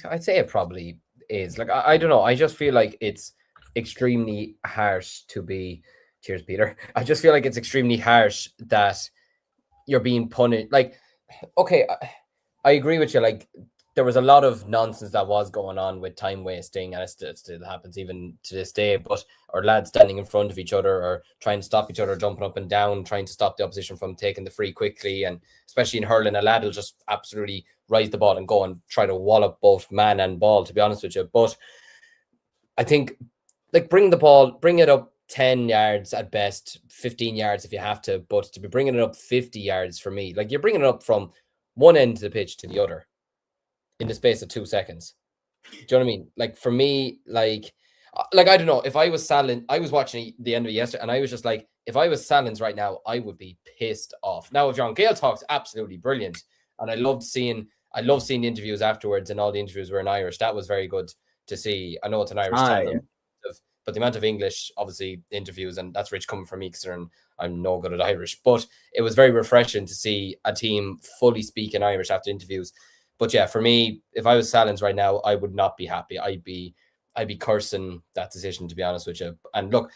I'd say it probably is. Like, I don't know. I just feel like it's extremely harsh to be... Cheers, Peter. I just feel like it's extremely harsh that you're being punished. Like, okay, I agree with you. Like, there was a lot of nonsense that was going on with time wasting, and it still happens even to this day. But or lads standing in front of each other or trying to stop each other, jumping up and down, trying to stop the opposition from taking the free quickly. And especially in hurling, a lad will just absolutely rise the ball and go and try to wallop both man and ball, to be honest with you. But I think, like, bring it up 10 yards at best, 15 yards if you have to, but to be bringing it up 50 yards for me, like, you're bringing it up from one end of the pitch to the other in the space of 2 seconds. Do you know what I mean? Like, for me, like I don't know, if I was Salins, I was watching the end of it yesterday, and I was just like, if I was Salins right now, I would be pissed off. Now, if John Gaeltacht's absolutely brilliant, and I love seeing the interviews afterwards, and all the interviews were in Irish. That was very good to see. I know it's an Irish channel. Yeah. But the amount of English, obviously, interviews, and that's rich coming from me because I'm no good at Irish. But it was very refreshing to see a team fully speaking Irish after interviews. But yeah, for me, if I was Salins right now, I would not be happy. I'd be cursing that decision, to be honest with you. And look,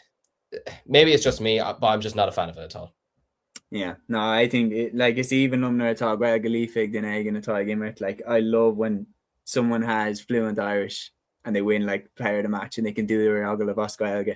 maybe it's just me, but I'm just not a fan of it at all. Yeah, no, I think it's even number at all. Well, Galifig den Egin at all. Like, I love when someone has fluent Irish and they win like player of the match and they can do their ogle of Oscar.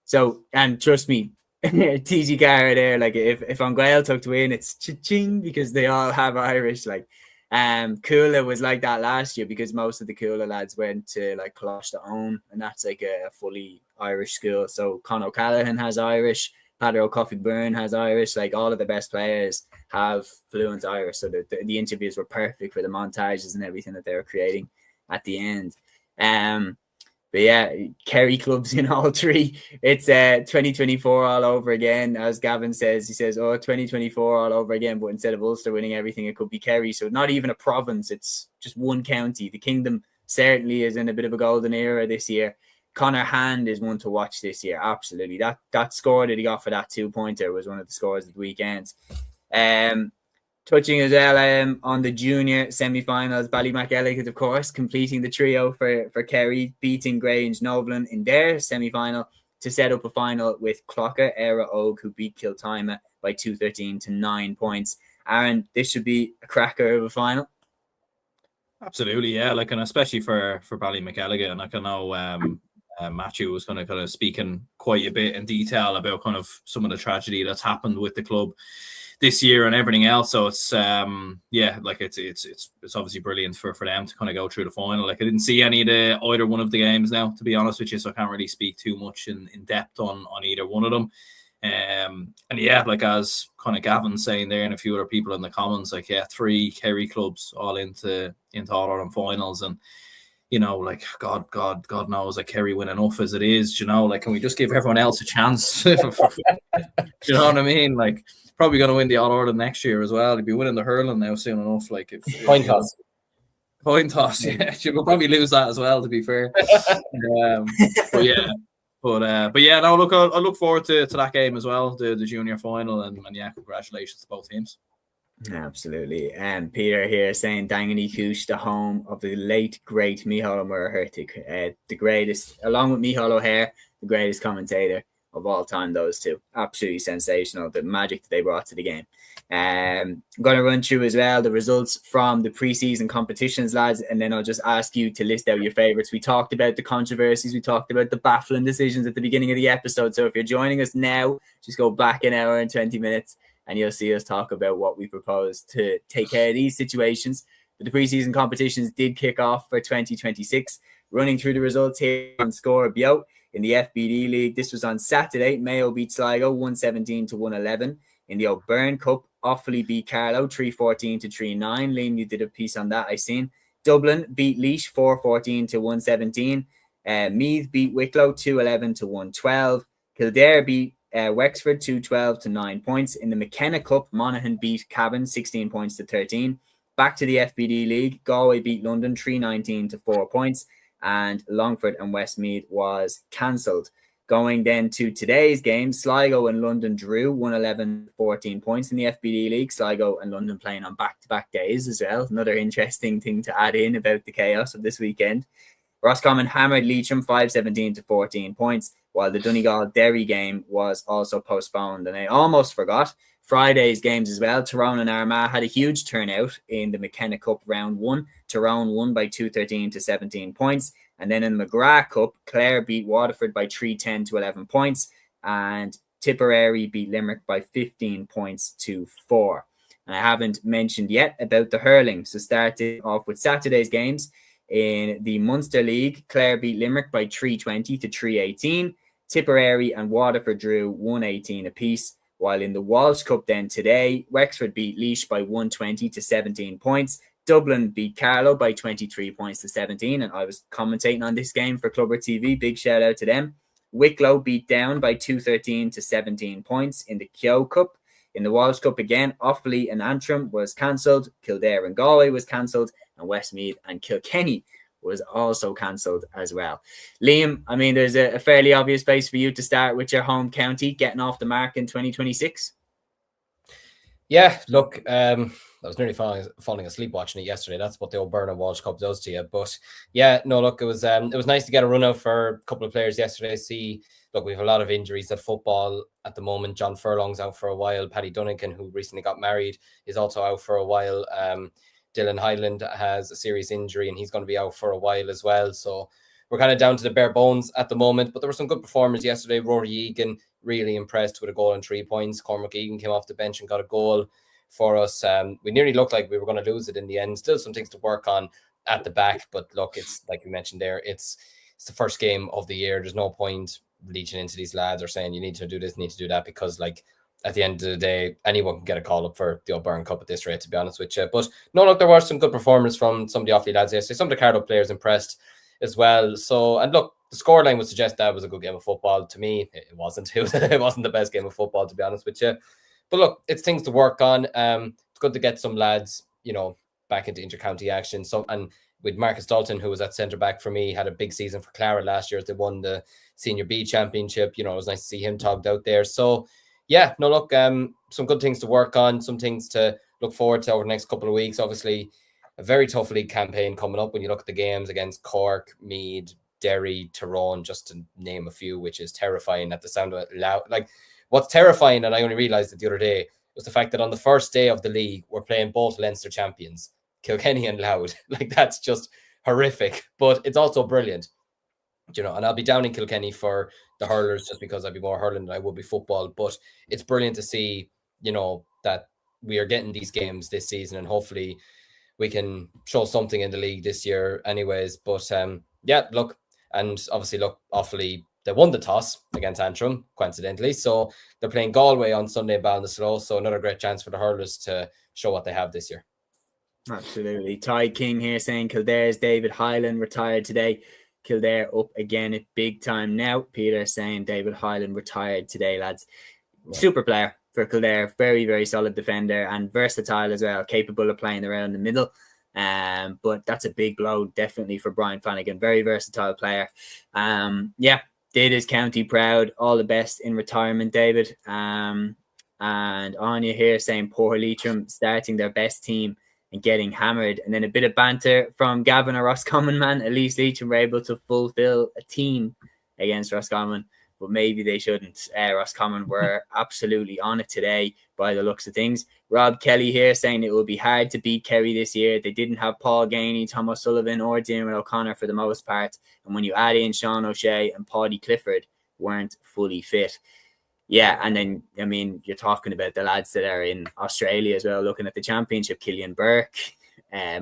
So, and trust me, TG Gara there, like if on Gaeltacht to win, it's cha-ching because they all have Irish. Like, Cúilín was like that last year because most of the Cúilín lads went to like Colosh to own, and that's like a fully Irish school. So Con O'Callaghan has Irish, Padre O'Coffey Byrne has Irish. Like, all of the best players have fluent Irish. So the interviews were perfect for the montages and everything that they were creating at the end. But yeah, Kerry clubs in all three. It's 2024 all over again. As Gavin says, he says, 2024 all over again, but instead of Ulster winning everything, it could be Kerry. So not even a province, it's just one county. The Kingdom certainly is in a bit of a golden era this year. Conor Hand is one to watch this year, absolutely. That score that he got for that 2-pointer was one of the scores of the weekend. Touching as well on the junior semi-finals, Ballymac of course, completing the trio for Kerry, beating Grange Noblin in their semi-final to set up a final with Clocker, Era Og, who beat Kiltima by 213 to 9 points. Aaron, this should be a cracker of a final. Absolutely, yeah. Like, and especially for Ballymacalligan, like I know Matthew was going to kind of speak in quite a bit in detail about kind of some of the tragedy that's happened with the club this year and everything else. So it's like it's obviously brilliant for them to kind of go through the final. Like, I didn't see either one of the games now, to be honest with you, so I can't really speak too much in depth on either one of them. And yeah, like as kind of Gavin saying there and a few other people in the comments, like, yeah, 3 Kerry clubs all into All-Ireland finals, and you know, like God knows, like Kerry win enough as it is, you know, like, can we just give everyone else a chance? You know what I mean? Like, probably going to win the All-Ireland next year as well. He'd be winning the hurling now soon enough. Like, if Coin toss. Coin toss, yeah. We'll probably lose that as well, to be fair. But yeah. But yeah, no, look, I look forward to that game as well, the junior final, and yeah, congratulations to both teams. Absolutely. And Peter here saying Dangany Cooch, the home of the late great Micheál O'Murray, the greatest, along with Micheál O'Hare, the greatest commentator of all time. Those two, absolutely sensational. The magic that they brought to the game. I'm going to run through as well the results from the preseason competitions, lads, and then I'll just ask you to list out your favorites. We talked about the controversies, we talked about the baffling decisions at the beginning of the episode. So if you're joining us now, just go back an hour and 20 minutes and you'll see us talk about what we propose to take care of these situations. But the preseason competitions did kick off for 2026. Running through the results here on Score Bio in the FBD League. This was on Saturday. Mayo beat Sligo 117-111. In the O'Byrne Cup, Offaly beat Carlow 314-39. Liam, you did a piece on that, I seen. Dublin beat Laois 414-117. Meath beat Wicklow 211-112. Kildare beat Wexford 212-9 points. In the McKenna Cup, Monaghan beat Cavan 16 points to 13. Back to the FBD League, Galway beat London 319-4 points, and Longford and Westmeath was cancelled. Going then to today's game, Sligo and London drew 111-14 points in the FBD League. Sligo and London playing on back-to-back days as well. Another interesting thing to add in about the chaos of this weekend. Roscommon hammered Leitrim 5-17-14 points, while the Donegal-Derry game was also postponed. And I almost forgot Friday's games as well. Tyrone and Armagh had a huge turnout in the McKenna Cup round 1. Tyrone won by 213-17 points. And then in the McGrath Cup, Clare beat Waterford by 310-11 points. And Tipperary beat Limerick by 15 points to 4. And I haven't mentioned yet about the hurling. So starting off with Saturday's games. In the Munster League, Clare beat Limerick by 320-318. Tipperary and Waterford drew 118 apiece. While in the Walsh Cup then today, Wexford beat Laois by 120-17 points. Dublin beat Carlow by 23 points to 17. And I was commentating on this game for Clubber TV. Big shout out to them. Wicklow beat Down by 213-17 points in the Keogh Cup. In the Walsh Cup again, Offaly and Antrim was cancelled. Kildare and Galway was cancelled. And Westmeath and Kilkenny was also cancelled as well. Liam, I mean, there's a fairly obvious place for you to start with your home county getting off the mark in 2026. Yeah, look, I was nearly falling asleep watching it yesterday. That's what the O'Byrne and Walsh Cup does to you. But yeah, no, look, it was nice to get a run out for a couple of players yesterday. Look, we have a lot of injuries at football at the moment. John Furlong's out for a while. Paddy Dunnigan, who recently got married, is also out for a while. Dylan Highland has a serious injury and he's going to be out for a while as well. So we're kind of down to the bare bones at the moment. But there were some good performers yesterday. Rory Egan really impressed with a goal and 3 points. Cormac Egan came off the bench and got a goal for us. We nearly looked like we were going to lose it in the end. Still some things to work on at the back. But look, it's like you mentioned there, it's the first game of the year. There's no point reaching into these lads or saying you need to do this, need to do that, because like at the end of the day, anyone can get a call up for the O'Byrne Cup at this rate, to be honest with you. But no, look, there were some good performers from some of the Offaly lads yesterday. Some of the Carlow players impressed as well. So, and look, the scoreline would suggest that was a good game of football. To me, it wasn't. It wasn't the best game of football, to be honest with you. But look, it's things to work on. It's good to get some lads, back into inter-county action. And with Marcus Dalton, who was at centre-back for me, had a big season for Clara last year as they won the Senior B Championship. It was nice to see him togged out there. So, yeah, no, look, some good things to work on, some things to look forward to over the next couple of weeks. Obviously, a very tough league campaign coming up when you look at the games against Cork, Meath, Derry, Tyrone, just to name a few, which is terrifying at the sound of it loud. Like, what's terrifying, and I only realised it the other day, was the fact that on the first day of the league, we're playing both Leinster champions, Kilkenny and Louth. Like, that's just horrific, but it's also brilliant. You know, and I'll be down in Kilkenny for the hurlers just because I'd be more hurling than I would be football. But it's brilliant to see, you know, that we are getting these games this season, and hopefully we can show something in the league this year anyways. But yeah, look, and obviously look, awfully, they won the toss against Antrim, coincidentally. So they're playing Galway on Sunday, Ballinasloe. So another great chance for the hurlers to show what they have this year. Absolutely. Ty King here saying Kildare's David Hyland retired today. Kildare up again at big time now. Peter saying David Hyland retired today, lads. Super player for Kildare. Very, very solid defender and versatile as well. Capable of playing around the middle. But that's a big blow definitely for Brian Flanagan. Very versatile player. Yeah, did his county proud. All the best in retirement, David. And Anya here saying poor Leitrim starting their best team and getting hammered. And then a bit of banter from Gavin or Roscommon, man. At least Leitrim were able to fulfill a team against Roscommon, but maybe they shouldn't. Roscommon were absolutely on it today by the looks of things. Rob Kelly here saying it will be hard to beat Kerry this year. They didn't have Paul Gainey, Tom O'Sullivan or Diarmuid O'Connor for the most part. And when you add in Sean O'Shea and Paddy Clifford weren't fully fit. Yeah, and then, I mean, you're talking about the lads that are in Australia as well, looking at the championship. Killian Burke,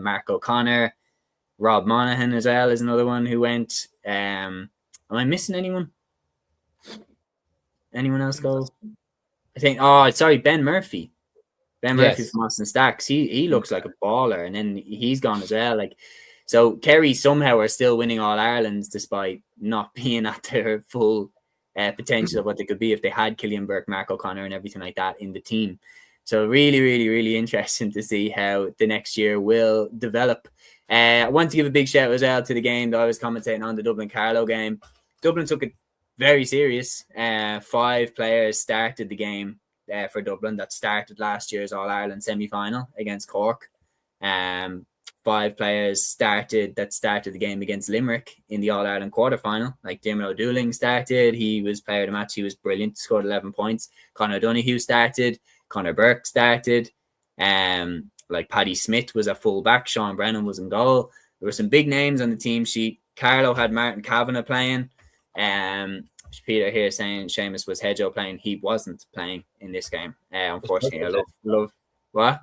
Mark O'Connor, Rob Monaghan as well is another one who went. Am I missing anyone? Anyone else go? I think, Ben Murphy. Ben Murphy from Austin Stacks. He looks like a baller, and then he's gone as well. Like, so Kerry somehow are still winning All Irelands despite not being at their full potential of what they could be if they had Killian Burke, Mark O'Connor and everything like that in the team. So really, really, really interesting to see how the next year will develop. I want to give a big shout as well to the game that I was commentating on, the Dublin-Carlow game. Dublin took it very serious. 5 players started the game for Dublin that started last year's All-Ireland semi-final against Cork. 5 players started the game against Limerick in the All-Ireland quarterfinal. Like Diarmuid O'Dooling started. He was player of the match. He was brilliant. Scored 11 points. Conor Donoghue started. Conor Burke started. Like Paddy Smith was a full-back. Sean Brennan was in goal. There were some big names on the team sheet. Carlow had Martin Kavanagh playing. Peter here saying Seamus was Hedgehoe playing. He wasn't playing in this game. Unfortunately, I love what?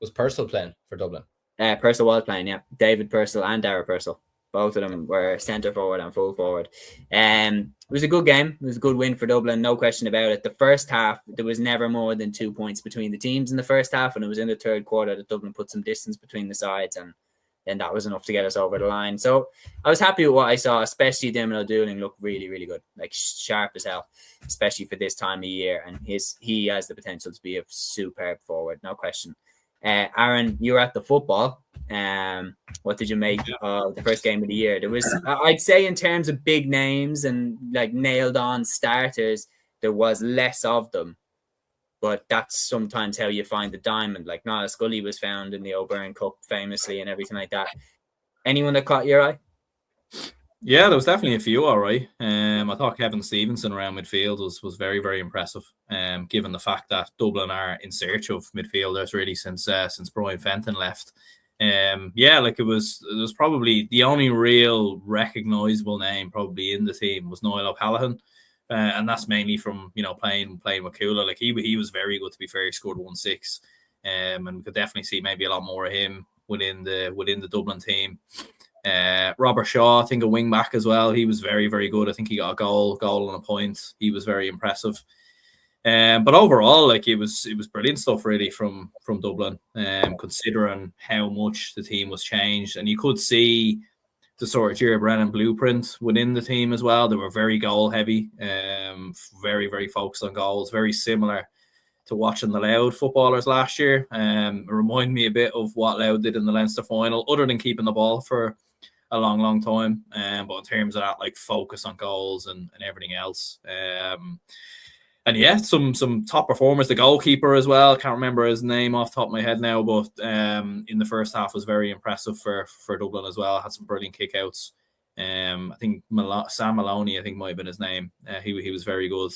Was Purcell playing for Dublin? Purcell was playing, yeah. David Purcell and Dara Purcell. Both of them were centre forward and full forward. It was a good game. It was a good win for Dublin, no question about it. The first half, there was never more than 2 points between the teams in the first half, and it was in the third quarter that Dublin put some distance between the sides, and then that was enough to get us over the line. So I was happy with what I saw, especially Diarmuid O'Dooling looked really, really good, like sharp as hell, especially for this time of year. And he has the potential to be a superb forward, no question. Aaron, you were at the football. What did you make of the first game of the year? There was, I'd say, in terms of big names and like nailed on starters, there was less of them. But that's sometimes how you find the diamond. Like Niall Scully was found in the O'Byrne Cup famously and everything like that. Anyone that caught your eye? Yeah, there was definitely a few, all right. I thought Kevin Stevenson around midfield was very, very impressive. Given the fact that Dublin are in search of midfielders really since Brian Fenton left. Yeah, like it was probably the only real recognisable name probably in the team was Niall O'Callaghan. And that's mainly from playing with Cúilín. Like he was very good, to be fair. He scored 1-6, and we could definitely see maybe a lot more of him within the Dublin team. Robert Shaw, I think a wing back as well. He was very, very good. I think he got a goal and a point. He was very impressive. But overall, like it was brilliant stuff really from Dublin. Considering how much the team was changed, and you could see the sort of Gerard Brennan blueprint within the team as well. They were very goal heavy, very, very focused on goals, very similar to watching the Louth footballers last year. It reminded me a bit of what Louth did in the Leinster final, other than keeping the ball for a long, long time. But in terms of that, like focus on goals and everything else. And yeah, some top performers. The goalkeeper as well. Can't remember his name off the top of my head now, but in the first half was very impressive for Dublin as well. Had some brilliant kickouts. I think Sam Maloney, I think might have been his name. He was very good.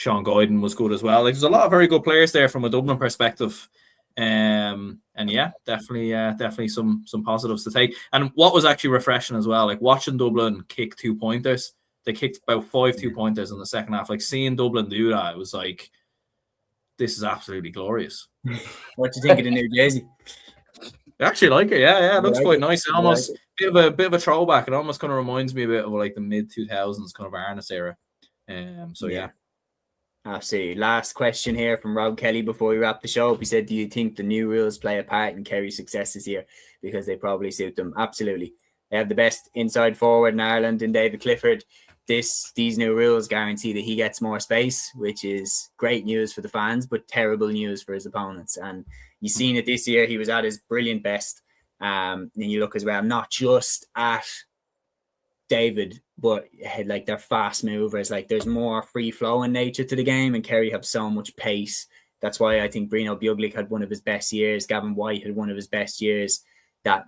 Sean Guyton was good as well. Like, there's a lot of very good players there from a Dublin perspective. And yeah, definitely some positives to take. And what was actually refreshing as well, like watching Dublin kick 2-pointers. They kicked about 5 2-pointers in the second half. Like seeing Dublin do that, it was like, this is absolutely glorious. What do you think of the new jersey? I actually like it. Yeah, it looks like quite it. nice. It almost bit of a throwback. It almost kind of reminds me a bit of like the mid 2000s kind of Arnis era. So yeah. Absolutely. Last question here from Rob Kelly before we wrap the show up. He said, do you think the new rules play a part in Kerry's success this year? Because they probably suit them. Absolutely. They have the best inside forward in Ireland in David Clifford. These new rules guarantee that he gets more space, which is great news for the fans, but terrible news for his opponents. And you've seen it this year. He was at his brilliant best. And you look as well, not just at David, but like they're fast movers. Like there's more free flowing nature to the game, and Kerry have so much pace. That's why I think Brino Buglik had one of his best years. Gavin White had one of his best years. That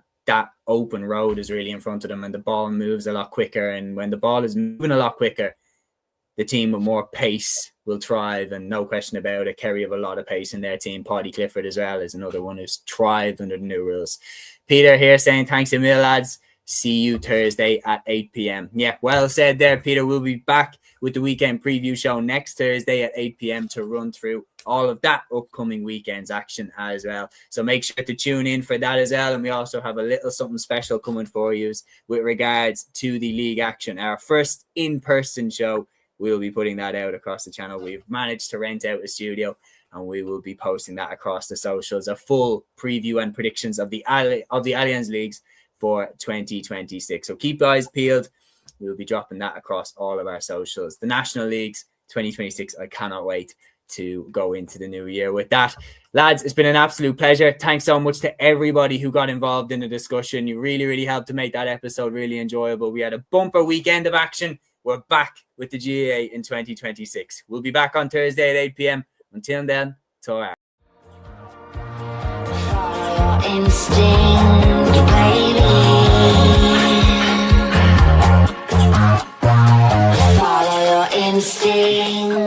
open road is really in front of them, and the ball moves a lot quicker. And when the ball is moving a lot quicker, the team with more pace will thrive, and no question about it. Kerry have a lot of pace in their team. Paddy Clifford as well is another one who's thrived under the new rules. Peter here saying, thanks a million, lads. See you Thursday at 8 p.m. Yeah, well said there, Peter. We'll be back with the weekend preview show next Thursday at 8 p.m. to run through all of that upcoming weekend's action as well. So make sure to tune in for that as well. And we also have a little something special coming for you with regards to the league action. Our first in-person show, we'll be putting that out across the channel. We've managed to rent out a studio, and we will be posting that across the socials. A full preview and predictions of the Allianz Leagues for 2026. So keep eyes peeled. We'll be dropping that across all of our socials. The National Leagues 2026. I cannot wait to go into the new year with that. Lads, it's been an absolute pleasure. Thanks so much to everybody who got involved in the discussion. You really helped to make that episode really enjoyable. We had a bumper weekend of action. We're back with the GAA in 2026. We'll be back on Thursday at 8 p.m. Until then, ta-ra. Instinct, baby. Follow your instinct.